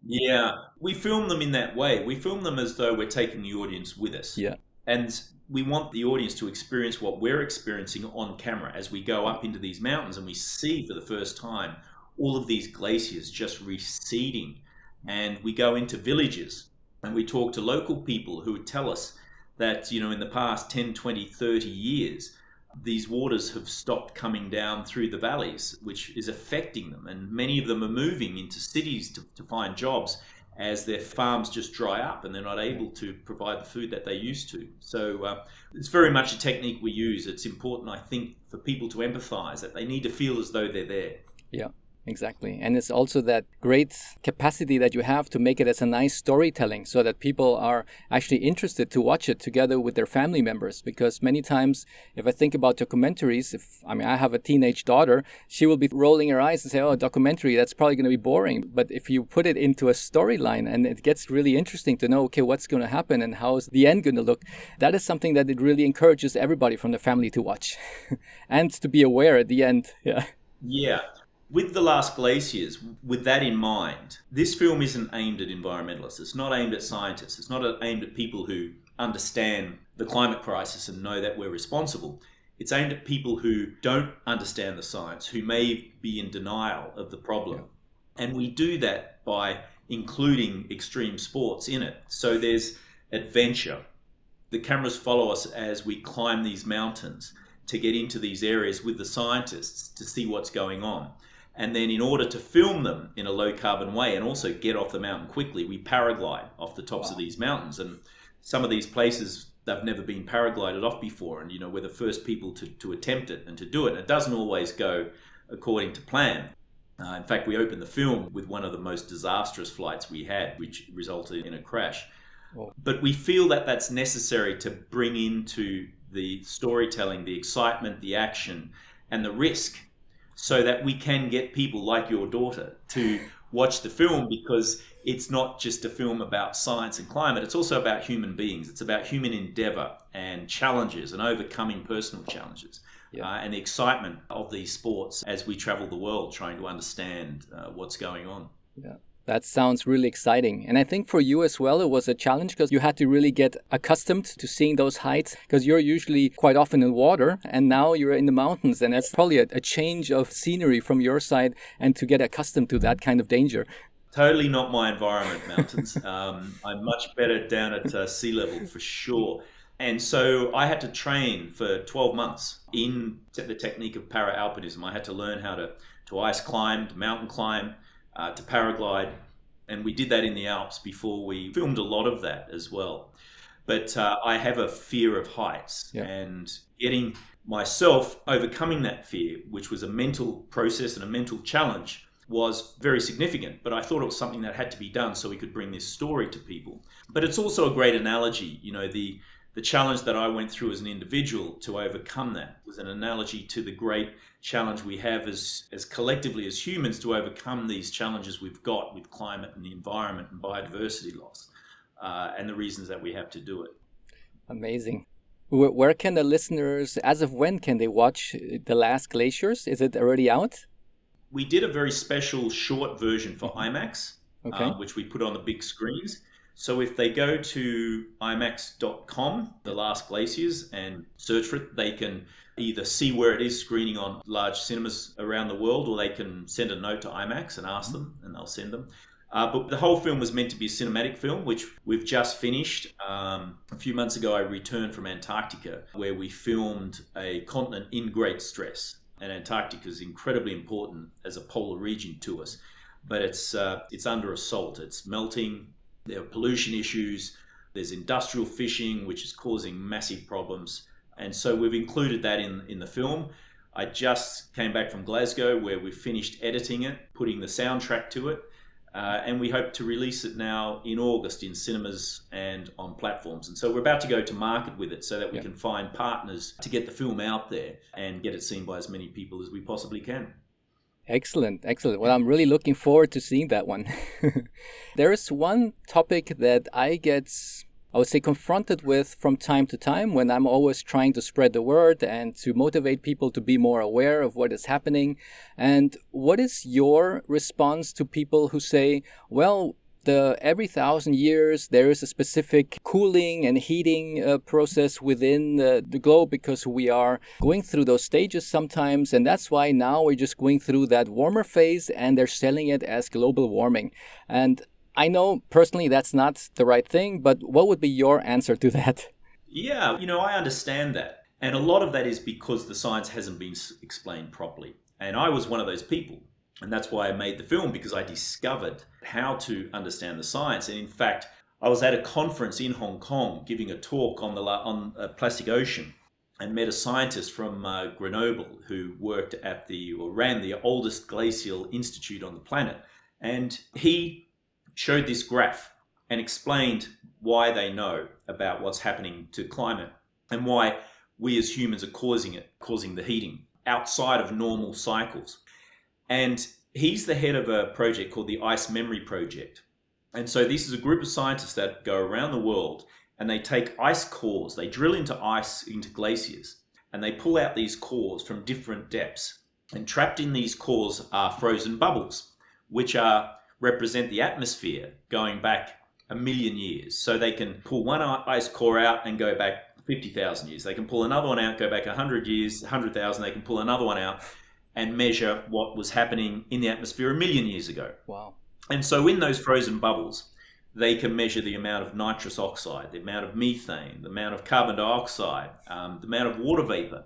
Speaker 2: Yeah, we film them in that way. We film them as though we're taking the audience with us.
Speaker 1: Yeah.
Speaker 2: And we want the audience to experience what we're experiencing on camera as we go up into these mountains and we see for the first time all of these glaciers just receding. And we go into villages and we talk to local people who would tell us that, you know, in the past 10, 20, 30 years, these waters have stopped coming down through the valleys, which is affecting them. And many of them are moving into cities to find jobs as their farms just dry up and they're not able to provide the food that they used to. So it's very much a technique we use. It's important, I think, for people to empathize that they need to feel as though they're there.
Speaker 1: Yeah. Exactly. And it's also that great capacity that you have to make it as a nice storytelling so that people are actually interested to watch it together with their family members. Because many times, if I think about documentaries, I have a teenage daughter, she will be rolling her eyes and say, oh, a documentary, that's probably going to be boring. But if you put it into a storyline and it gets really interesting to know, okay, what's going to happen and how's the end going to look, that is something that it really encourages everybody from the family to watch and to be aware at the end. Yeah.
Speaker 2: Yeah. With the Last Glaciers, with that in mind, this film isn't aimed at environmentalists. It's not aimed at scientists. It's not aimed at people who understand the climate crisis and know that we're responsible. It's aimed at people who don't understand the science, who may be in denial of the problem. Yeah. And we do that by including extreme sports in it. So there's adventure. The cameras follow us as we climb these mountains to get into these areas with the scientists to see what's going on. And then in order to film them in a low carbon way and also get off the mountain quickly, we paraglide off the tops of these mountains. And some of these places, they've never been paraglided off before. And, you know, we're the first people to attempt it and to do it. And it doesn't always go according to plan. In fact, we opened the film with one of the most disastrous flights we had, which resulted in a crash. Oh. But we feel that that's necessary to bring into the storytelling, the excitement, the action, and the risk, so that we can get people like your daughter to watch the film, because it's not just a film about science and climate, it's also about human beings. It's about human endeavor and challenges and overcoming personal challenges. Yeah. And the excitement of these sports as we travel the world trying to understand what's going on.
Speaker 1: Yeah. That sounds really exciting. And I think for you as well, it was a challenge because you had to really get accustomed to seeing those heights because you're usually quite often in water and now you're in the mountains. And that's probably a change of scenery from your side and to get accustomed to that kind of danger.
Speaker 2: Totally not my environment, mountains. I'm much better down at sea level for sure. And so I had to train for 12 months in the technique of para-alpinism. I had to learn how to ice climb, to mountain climb, to paraglide. And we did that in the Alps before we filmed a lot of that as well. But I have a fear of heights, and getting myself overcoming that fear, which was a mental process and a mental challenge, was very significant. But I thought it was something that had to be done so we could bring this story to people. But it's also a great analogy. You know, the challenge that I went through as an individual to overcome that was an analogy to the great challenge we have as collectively as humans to overcome these challenges we've got with climate and the environment and biodiversity loss, and the reasons that we have to do it.
Speaker 1: Amazing. Where can the listeners, as of when can they watch The Last Glaciers? Is it already out?
Speaker 2: We did a very special short version for IMAX, which we put on the big screens. So if they go to IMAX.com, The Last Glaciers, and search for it, they can either see where it is screening on large cinemas around the world, or they can send a note to IMAX and ask them, and they'll send them. But the whole film was meant to be a cinematic film, which we've just finished. A few months ago, I returned from Antarctica, where we filmed a continent in great stress. And Antarctica is incredibly important as a polar region to us. But it's under assault. It's melting. There are pollution issues. There's industrial fishing, which is causing massive problems. And so we've included that in the film. I just came back from Glasgow, where we finished editing it, putting the soundtrack to it. And we hope to release it now in August in cinemas and on platforms. And so we're about to go to market with it so that we can find partners to get the film out there and get it seen by as many people as we possibly can.
Speaker 1: Excellent, excellent. Well, I'm really looking forward to seeing that one. There is one topic that I get, I would say, confronted with from time to time when I'm always trying to spread the word and to motivate people to be more aware of what is happening. And what is your response to people who say, well, every 1,000 years there is a specific cooling and heating process within the globe because we are going through those stages sometimes, and that's why now we're just going through that warmer phase and they're selling it as global warming. And I know personally that's not the right thing, but what would be your answer to that?
Speaker 2: Yeah, I understand that. And a lot of that is because the science hasn't been explained properly. And I was one of those people. And that's why I made the film, because I discovered how to understand the science. And in fact, I was at a conference in Hong Kong giving a talk on the plastic ocean and met a scientist from Grenoble who ran the oldest glacial institute on the planet. And he showed this graph and explained why they know about what's happening to climate and why we as humans are causing the heating outside of normal cycles. And he's the head of a project called the Ice Memory Project. And so this is a group of scientists that go around the world and they take ice cores, they drill into glaciers, and they pull out these cores from different depths. And trapped in these cores are frozen bubbles, which represent the atmosphere going back 1 million years. So they can pull one ice core out and go back 50,000 years. They can pull another one out, go back 100 years, 100,000. They can pull another one out and measure what was happening in the atmosphere 1 million years ago.
Speaker 1: Wow.
Speaker 2: And so in those frozen bubbles, they can measure the amount of nitrous oxide, the amount of methane, the amount of carbon dioxide, the amount of water vapor,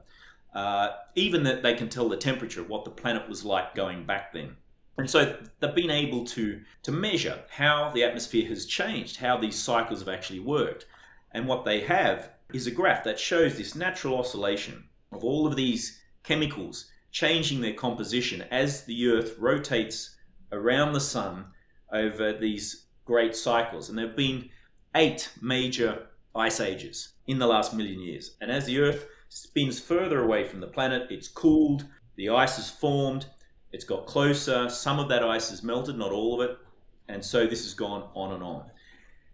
Speaker 2: even that they can tell the temperature of what the planet was like going back then. And so they've been able to measure how the atmosphere has changed, how these cycles have actually worked. And what they have is a graph that shows this natural oscillation of all of these chemicals changing their composition as the Earth rotates around the sun over these great cycles. And there have been 8 major ice ages in the last 1 million years. And as the Earth spins further away from the planet, it's cooled, the ice has formed, it's got closer, some of that ice has melted, not all of it. And so this has gone on and on.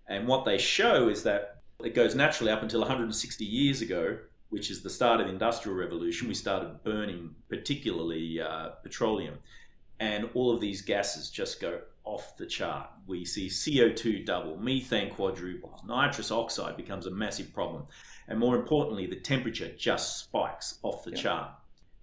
Speaker 2: And what they show is that it goes naturally up until 160 years ago, which is the start of the Industrial Revolution. We started burning particularly petroleum, and all of these gases just go off the chart. We see CO2 double, methane quadruples, nitrous oxide becomes a massive problem. And more importantly, the temperature just spikes off the chart.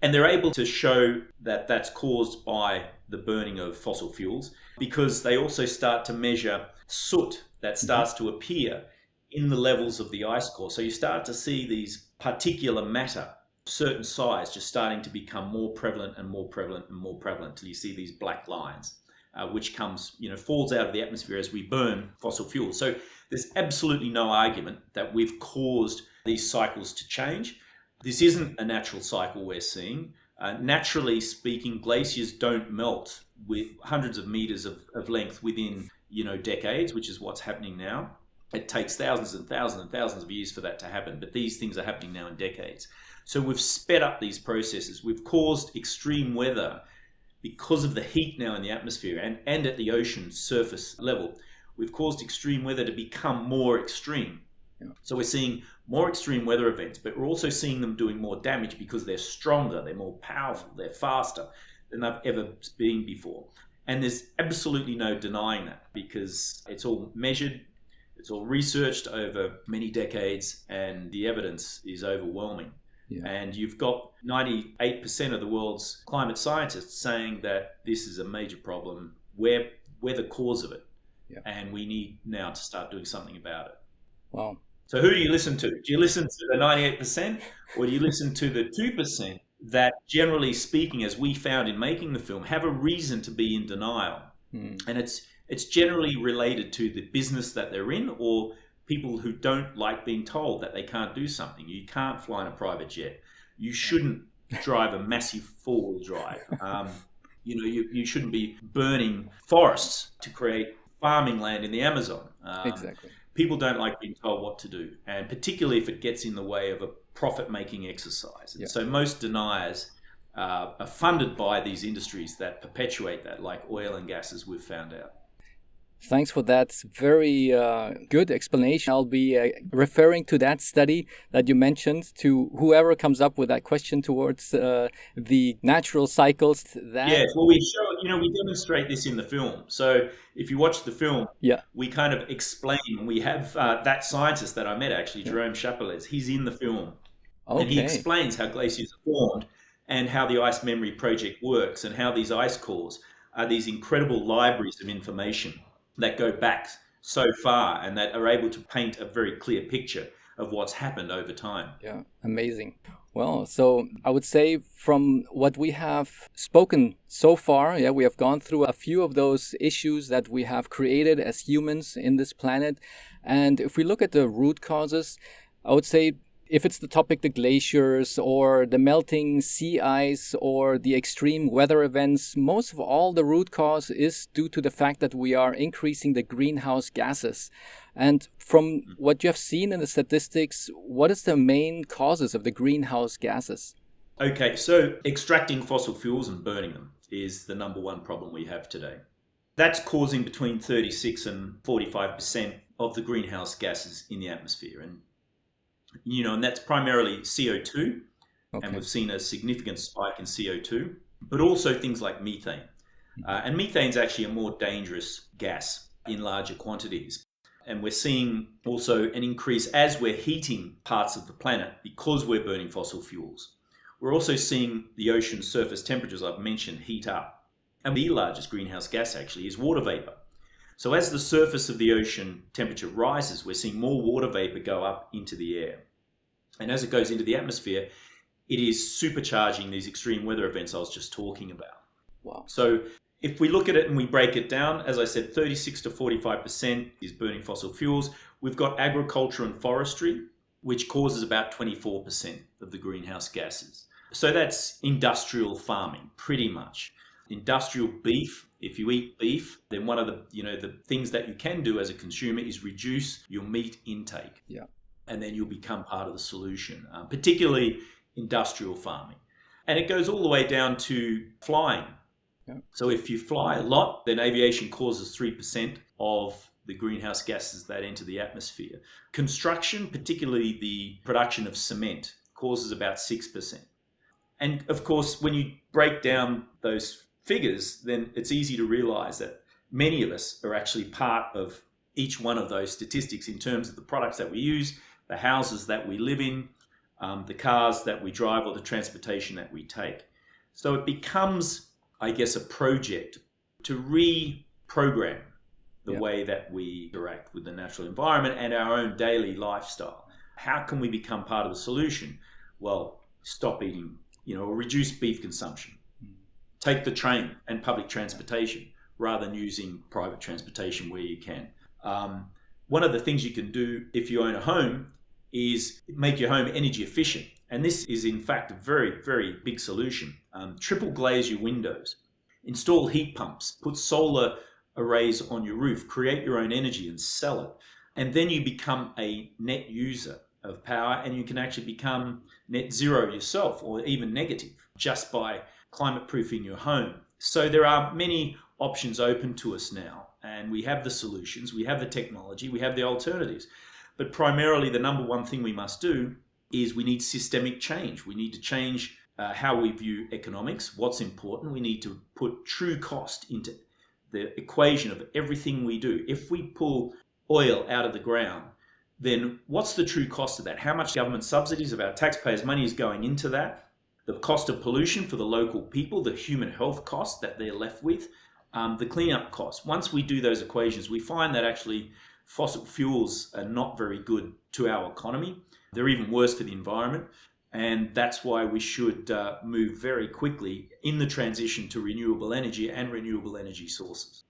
Speaker 2: And they're able to show that that's caused by the burning of fossil fuels because they also start to measure soot that starts to appear in the levels of the ice core. So you start to see these particulate matter, certain size, just starting to become more prevalent and more prevalent and more prevalent till you see these black lines, which falls out of the atmosphere as we burn fossil fuels. So there's absolutely no argument that we've caused these cycles to change. This isn't a natural cycle we're seeing. Naturally speaking, glaciers don't melt with hundreds of meters of length within decades, which is what's happening now. It takes thousands and thousands and thousands of years for that to happen, but these things are happening now in decades. So we've sped up these processes. We've caused extreme weather because of the heat now in the atmosphere and at the ocean surface level. We've caused extreme weather to become more extreme. Yeah. So we're seeing more extreme weather events, but we're also seeing them doing more damage because they're stronger, they're more powerful, they're faster than they've ever been before. And there's absolutely no denying that because it's all measured, it's all researched over many decades, and the evidence is overwhelming. Yeah. And you've got 98% of the world's climate scientists saying that this is a major problem. We're the cause of it. Yeah. And we need now to start doing something about it.
Speaker 1: Wow.
Speaker 2: So who do you listen to? Do you listen to the 98% or do you listen to the 2% that, generally speaking, as we found in making the film, have a reason to be in denial? And it's generally related to the business that they're in or people who don't like being told that they can't do something. You can't fly in a private jet. You shouldn't drive a massive four-wheel drive. You shouldn't be burning forests to create farming land in the Amazon.
Speaker 1: Exactly.
Speaker 2: People don't like being told what to do, and particularly if it gets in the way of a profit-making exercise. And so most deniers are funded by these industries that perpetuate that, like oil and gas, as we've found out.
Speaker 1: Thanks for that very good explanation. I'll be referring to that study that you mentioned to whoever comes up with that question towards the natural cycles.
Speaker 2: Yes, well, we demonstrate this in the film. So if you watch the film, we kind of explain. We have that scientist that I met, actually, Jerome Chapeles. He's in the film. Okay. And he explains how glaciers are formed and how the Ice Memory Project works and how these ice cores are these incredible libraries of information that go back so far and that are able to paint a very clear picture of what's happened over time.
Speaker 1: Yeah, amazing. Well, so I would say from what we have spoken so far, we have gone through a few of those issues that we have created as humans in this planet. And if we look at the root causes, I would say if it's the topic, the glaciers or the melting sea ice or the extreme weather events, most of all the root cause is due to the fact that we are increasing the greenhouse gases. And from what you have seen in the statistics, what is the main causes of the greenhouse gases?
Speaker 2: Okay, so extracting fossil fuels and burning them is the number one problem we have today. That's causing between 36 and 45% of the greenhouse gases in the atmosphere. And that's primarily CO2, and we've seen a significant spike in CO2, but also things like methane. And methane is actually a more dangerous gas in larger quantities. And we're seeing also an increase as we're heating parts of the planet because we're burning fossil fuels. We're also seeing the ocean surface temperatures I've mentioned heat up. And the largest greenhouse gas actually is water vapor. So as the surface of the ocean temperature rises, we're seeing more water vapor go up into the air. And as it goes into the atmosphere, it is supercharging these extreme weather events I was just talking about.
Speaker 1: Wow.
Speaker 2: So if we look at it and we break it down, as I said, 36 to 45% is burning fossil fuels. We've got agriculture and forestry, which causes about 24% of the greenhouse gases. So that's industrial farming, pretty much. Industrial beef, if you eat beef, then one of the things that you can do as a consumer is reduce your meat intake.
Speaker 1: Yeah.
Speaker 2: And then you'll become part of the solution, particularly industrial farming. And it goes all the way down to flying. Yeah. So if you fly a lot, then aviation causes 3% of the greenhouse gases that enter the atmosphere. Construction, particularly the production of cement, causes about 6%. And of course, when you break down those figures, then it's easy to realize that many of us are actually part of each one of those statistics in terms of the products that we use, the houses that we live in, the cars that we drive, or the transportation that we take. So it becomes, I guess, a project to reprogram the way that we interact with the natural environment and our own daily lifestyle. How can we become part of the solution? Well, stop eating, or reduce beef consumption. Take the train and public transportation rather than using private transportation where you can. One of the things you can do if you own a home is make your home energy efficient. And this is in fact a very, very big solution. Triple glaze your windows, install heat pumps, put solar arrays on your roof, create your own energy and sell it. And then you become a net user of power, and you can actually become net zero yourself, or even negative, just by climate proofing your home. So there are many options open to us now, and we have the solutions, we have the technology, we have the alternatives. But primarily the number one thing we must do is we need systemic change. We need to change how we view economics, what's important. We need to put true cost into the equation of everything we do. If we pull oil out of the ground, then what's the true cost of that? How much government subsidies of our taxpayers' money is going into that? The cost of pollution for the local people, the human health cost that they're left with, the cleanup cost. Once we do those equations, we find that actually fossil fuels are not very good to our economy. They're even worse for the environment. And that's why we should move very quickly in the transition to renewable energy and renewable energy sources.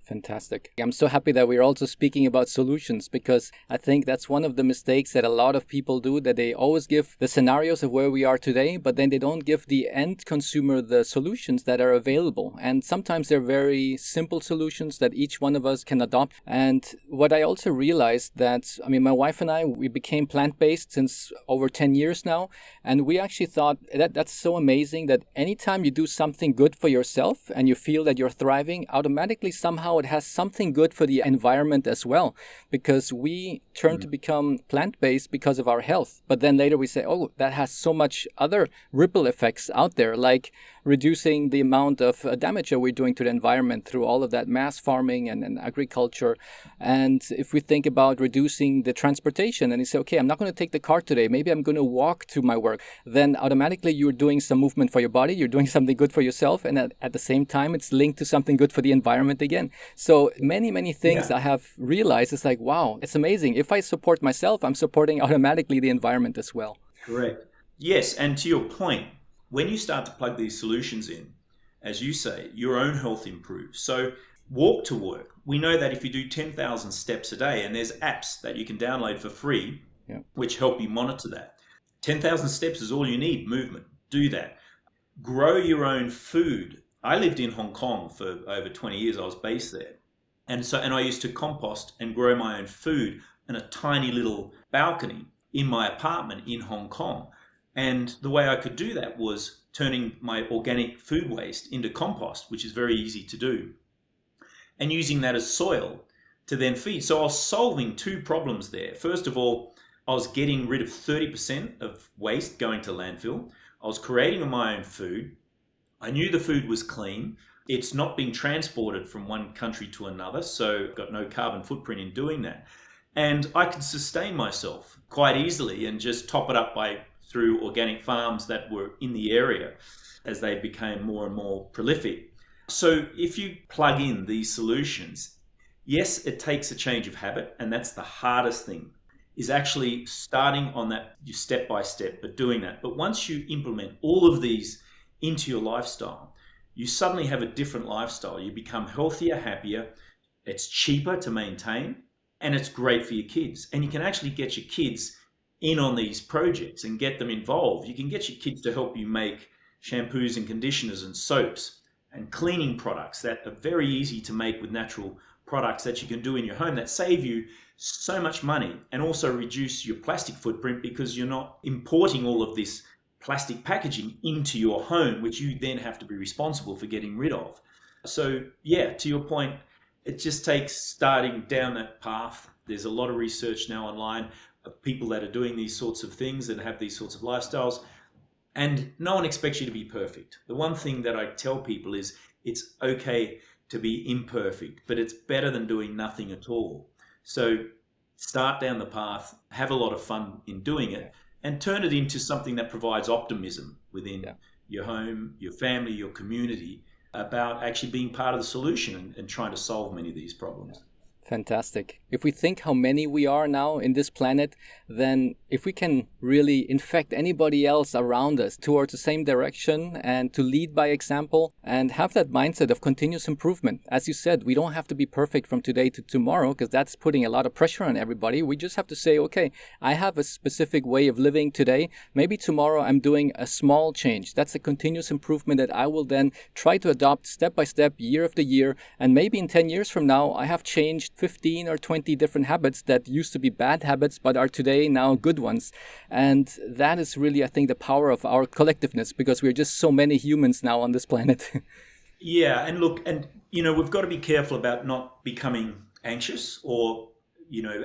Speaker 1: Fantastic. I'm so happy that we're also speaking about solutions, because I think that's one of the mistakes that a lot of people do, that they always give the scenarios of where we are today, but then they don't give the end consumer the solutions that are available. And sometimes they're very simple solutions that each one of us can adopt. And what I also realized that, my wife and I, we became plant-based since over 10 years now. And we actually thought that's so amazing that anytime you do something good for yourself and you feel that you're thriving, automatically somehow it has something good for the environment as well, because we turn to become plant-based because of our health. But then later we say, oh, that has so much other ripple effects out there, like reducing the amount of damage that we're doing to the environment through all of that mass farming and agriculture. And if we think about reducing the transportation and you say, okay, I'm not going to take the car today, maybe I'm going to walk to my work, then automatically you're doing some movement for your body, you're doing something good for yourself, and at the same time it's linked to something good for the environment again. So many things I have realized, it's like, wow, it's amazing. If I support myself, I'm supporting automatically the environment as well.
Speaker 2: Correct. Yes, and to your point, when you start to plug these solutions in, as you say, your own health improves. So walk to work. We know that if you do 10,000 steps a day, and there's apps that you can download for free, which help you monitor that. 10,000 steps is all you need, movement. Do that. Grow your own food. I lived in Hong Kong for over 20 years. I was based there. And I used to compost and grow my own food in a tiny little balcony in my apartment in Hong Kong. And the way I could do that was turning my organic food waste into compost, which is very easy to do, and using that as soil to then feed. So I was solving two problems there. First of all, I was getting rid of 30% of waste going to landfill. I was creating my own food. I knew the food was clean. It's not being transported from one country to another, so I've got no carbon footprint in doing that. And I could sustain myself quite easily and just top it up through organic farms that were in the area as they became more and more prolific. So if you plug in these solutions, yes, it takes a change of habit, and that's the hardest thing, is actually starting on that step by step, but doing that. But once you implement all of these into your lifestyle, you suddenly have a different lifestyle. You become healthier, happier, it's cheaper to maintain, and it's great for your kids. And you can actually get your kids in on these projects and get them involved. You can get your kids to help you make shampoos and conditioners and soaps and cleaning products that are very easy to make with natural products that you can do in your home that save you so much money and also reduce your plastic footprint, because you're not importing all of this plastic packaging into your home, which you then have to be responsible for getting rid of. So yeah, to your point, it just takes starting down that path. There's a lot of research now online of people that are doing these sorts of things and have these sorts of lifestyles, and no one expects you to be perfect. The one thing that I tell people is it's okay to be imperfect, but it's better than doing nothing at all. So start down the path, have a lot of fun in doing it, and turn it into something that provides optimism within your home, your family, your community, about actually being part of the solution and trying to solve many of these problems.
Speaker 1: Fantastic. If we think how many we are now in this planet, then if we can really infect anybody else around us towards the same direction and to lead by example and have that mindset of continuous improvement. As you said, we don't have to be perfect from today to tomorrow because that's putting a lot of pressure on everybody. We just have to say, okay, I have a specific way of living today. Maybe tomorrow I'm doing a small change. That's a continuous improvement that I will then try to adopt step by step, year after year. And maybe in 10 years from now, I have changed 15 or 20 different habits that used to be bad habits but are today now good ones. And that is really, I think, the power of our collectiveness, because we're just so many humans now on this planet.
Speaker 2: Yeah, and look, and we've got to be careful about not becoming anxious or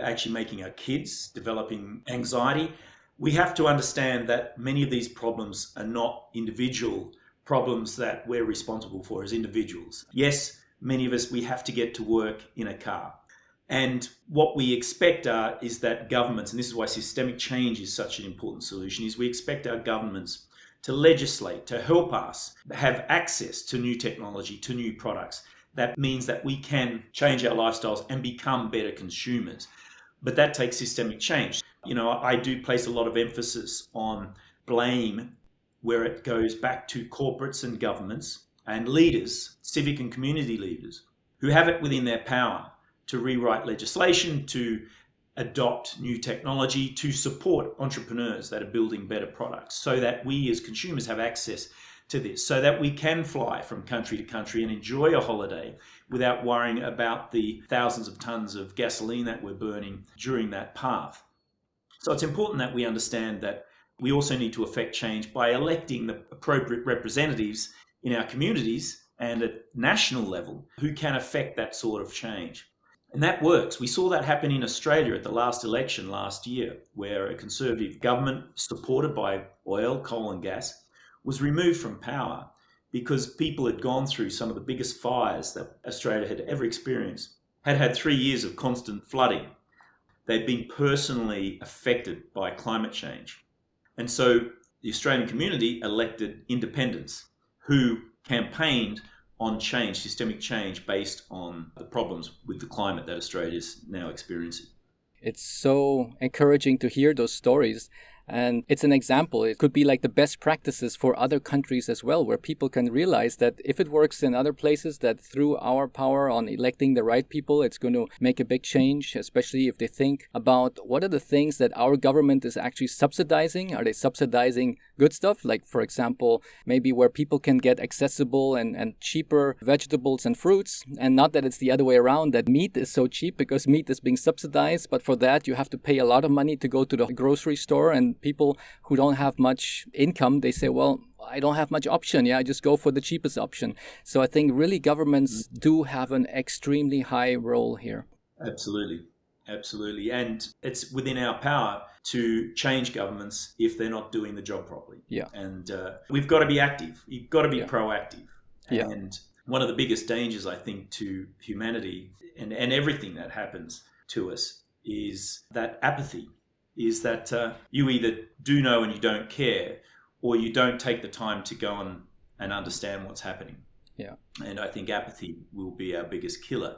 Speaker 2: actually making our kids developing anxiety. We have to understand that many of these problems are not individual problems that we're responsible for as individuals. Yes, many of us, we have to get to work in a car. And what we expect is that governments, and this is why systemic change is such an important solution, is we expect our governments to legislate, to help us have access to new technology, to new products. That means that we can change our lifestyles and become better consumers. But that takes systemic change. I do place a lot of emphasis on blame, where it goes back to corporates and governments and leaders, civic and community leaders, who have it within their power to rewrite legislation, to adopt new technology, to support entrepreneurs that are building better products, so that we as consumers have access to this, so that we can fly from country to country and enjoy a holiday without worrying about the thousands of tons of gasoline that we're burning during that path. So it's important that we understand that we also need to affect change by electing the appropriate representatives in our communities and at national level who can affect that sort of change. And that works. We saw that happen in Australia at the last election last year, where a Conservative government supported by oil, coal and gas was removed from power because people had gone through some of the biggest fires that Australia had ever experienced, had 3 years of constant flooding. They'd been personally affected by climate change. And so the Australian community elected independents who campaigned on change, systemic change, based on the problems with the climate that Australia is now experiencing.
Speaker 1: It's so encouraging to hear those stories. And it's an example. It could be like the best practices for other countries as well, where people can realize that if it works in other places, that through our power on electing the right people, it's going to make a big change, especially if they think about what are the things that our government is actually subsidizing. Are they subsidizing good stuff? Like, for example, maybe where people can get accessible and cheaper vegetables and fruits. And not that it's the other way around, that meat is so cheap because meat is being subsidized. But for that, you have to pay a lot of money to go to the grocery store. And people who don't have much income, they say, well, I don't have much option. I just go for the cheapest option. So I think really governments do have an extremely high role here.
Speaker 2: Absolutely. And it's within our power to change governments if they're not doing the job properly.
Speaker 1: Yeah.
Speaker 2: And we've got to be active. You've got to be proactive. Yeah. And one of the biggest dangers, I think, to humanity and everything that happens to us is that apathy. Is that you either do know and you don't care, or you don't take the time to go on and understand what's happening.
Speaker 1: Yeah.
Speaker 2: And I think apathy will be our biggest killer.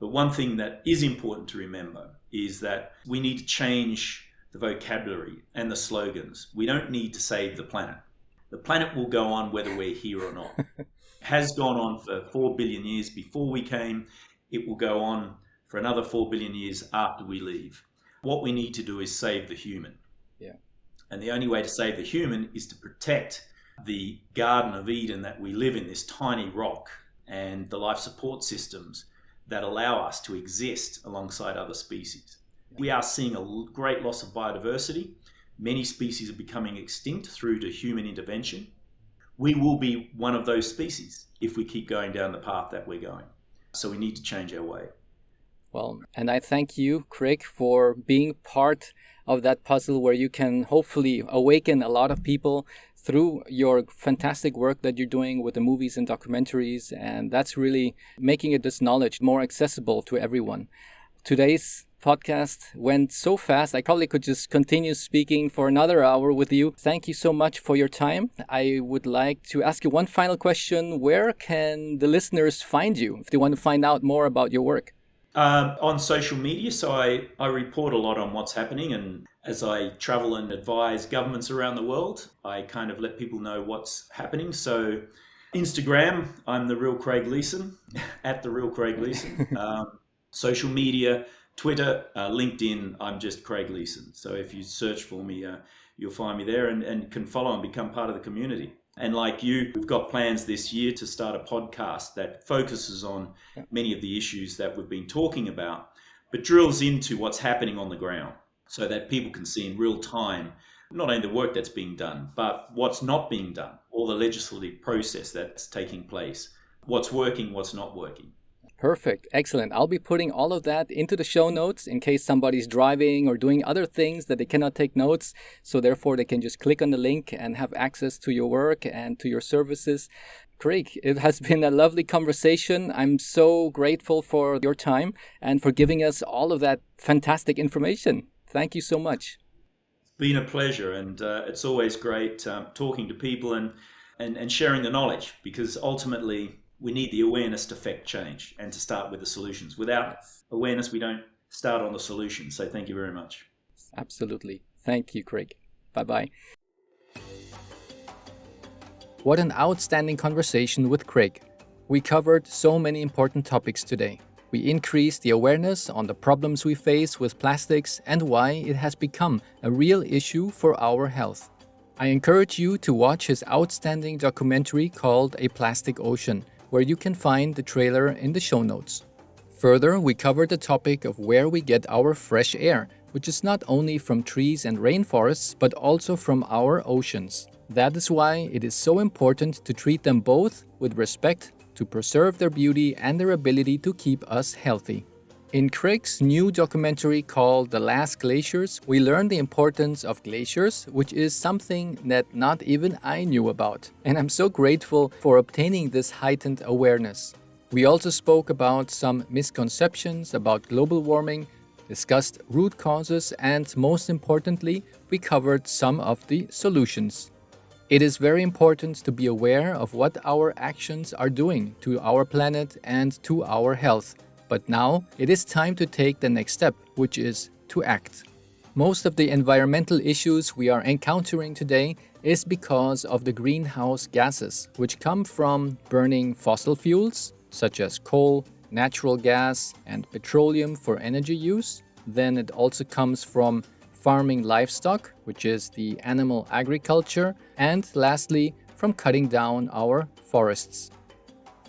Speaker 2: But one thing that is important to remember is that we need to change the vocabulary and the slogans. We don't need to save the planet. The planet will go on whether we're here or not. It has gone on for 4 billion years before we came. It will go on for another 4 billion years after we leave. What we need to do is save the human.
Speaker 1: Yeah.
Speaker 2: And the only way to save the human is to protect the Garden of Eden that we live in, this tiny rock, and the life support systems that allow us to exist alongside other species. We are seeing a great loss of biodiversity. Many species are becoming extinct through to human intervention. We will be one of those species if we keep going down the path that we're going. So we need to change our way.
Speaker 1: Well, and I thank you, Craig, for being part of that puzzle where you can hopefully awaken a lot of people through your fantastic work that you're doing with the movies and documentaries, and that's really making this knowledge more accessible to everyone. Today's podcast went so fast, I probably could just continue speaking for another hour with you. Thank you so much for your time. I would like to ask you one final question. Where can the listeners find you if they want to find out more about your work?
Speaker 2: On social media. So I report a lot on what's happening, and as I travel and advise governments around the world, I kind of let people know what's happening. So Instagram, I'm the real Craig Leeson, at the real Craig Leeson. Social media, Twitter, LinkedIn, I'm just Craig Leeson. So if you search for me, you'll find me there and can follow and become part of the community. And like you, we've got plans this year to start a podcast that focuses on many of the issues that we've been talking about, but drills into what's happening on the ground so that people can see in real time not only the work that's being done, but what's not being done, all the legislative process that's taking place, what's working, what's not working.
Speaker 1: Perfect. Excellent. I'll be putting all of that into the show notes in case somebody's driving or doing other things that they cannot take notes. So therefore, they can just click on the link and have access to your work and to your services. Craig, it has been a lovely conversation. I'm so grateful for your time and for giving us all of that fantastic information. Thank you so much.
Speaker 2: It's been a pleasure, and it's always great talking to people and sharing the knowledge, because ultimately we need the awareness to affect change and to start with the solutions. Without awareness, we don't start on the solution. So thank you very much.
Speaker 1: Absolutely. Thank you, Craig. Bye-bye. What an outstanding conversation with Craig. We covered so many important topics today. We increased the awareness on the problems we face with plastics and why it has become a real issue for our health. I encourage you to watch his outstanding documentary called A Plastic Ocean, where you can find the trailer in the show notes. Further, we covered the topic of where we get our fresh air, which is not only from trees and rainforests, but also from our oceans. That is why it is so important to treat them both with respect to preserve their beauty and their ability to keep us healthy. In Craig's new documentary called The Last Glaciers, we learn the importance of glaciers, which is something that not even I knew about. And I'm so grateful for obtaining this heightened awareness. We also spoke about some misconceptions about global warming, discussed root causes, and most importantly, we covered some of the solutions. It is very important to be aware of what our actions are doing to our planet and to our health. But now it is time to take the next step, which is to act. Most of the environmental issues we are encountering today is because of the greenhouse gases, which come from burning fossil fuels, such as coal, natural gas, and petroleum for energy use. Then it also comes from farming livestock, which is the animal agriculture, and lastly, from cutting down our forests.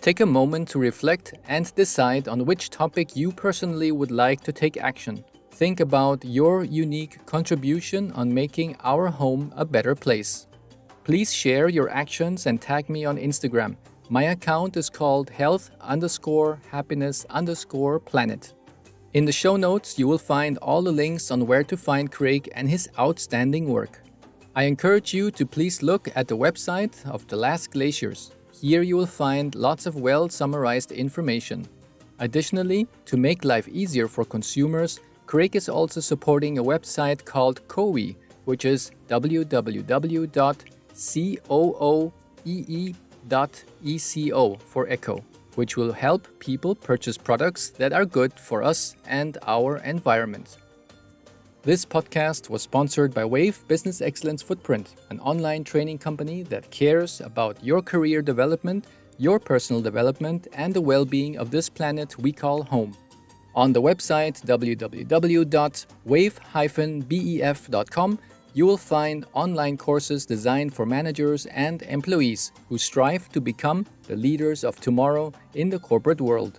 Speaker 1: Take a moment to reflect and decide on which topic you personally would like to take action. Think about your unique contribution on making our home a better place. Please share your actions and tag me on Instagram. My account is called health_happiness_planet. In the show notes, you will find all the links on where to find Craig and his outstanding work. I encourage you to please look at the website of The Last Glaciers. Here you will find lots of well-summarized information. Additionally, to make life easier for consumers, Craig is also supporting a website called COOEE, which is www.cooee.eco for echo, which will help people purchase products that are good for us and our environment. This podcast was sponsored by Wave Business Excellence Footprint, an online training company that cares about your career development, your personal development, and the well-being of this planet we call home. On the website www.wave-bef.com, you will find online courses designed for managers and employees who strive to become the leaders of tomorrow in the corporate world.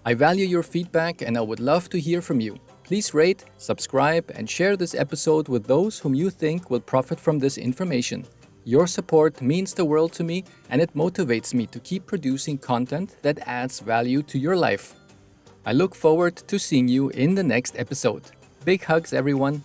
Speaker 1: I value your feedback and I would love to hear from you. Please rate, subscribe, and share this episode with those whom you think will profit from this information. Your support means the world to me, and it motivates me to keep producing content that adds value to your life. I look forward to seeing you in the next episode. Big hugs, everyone.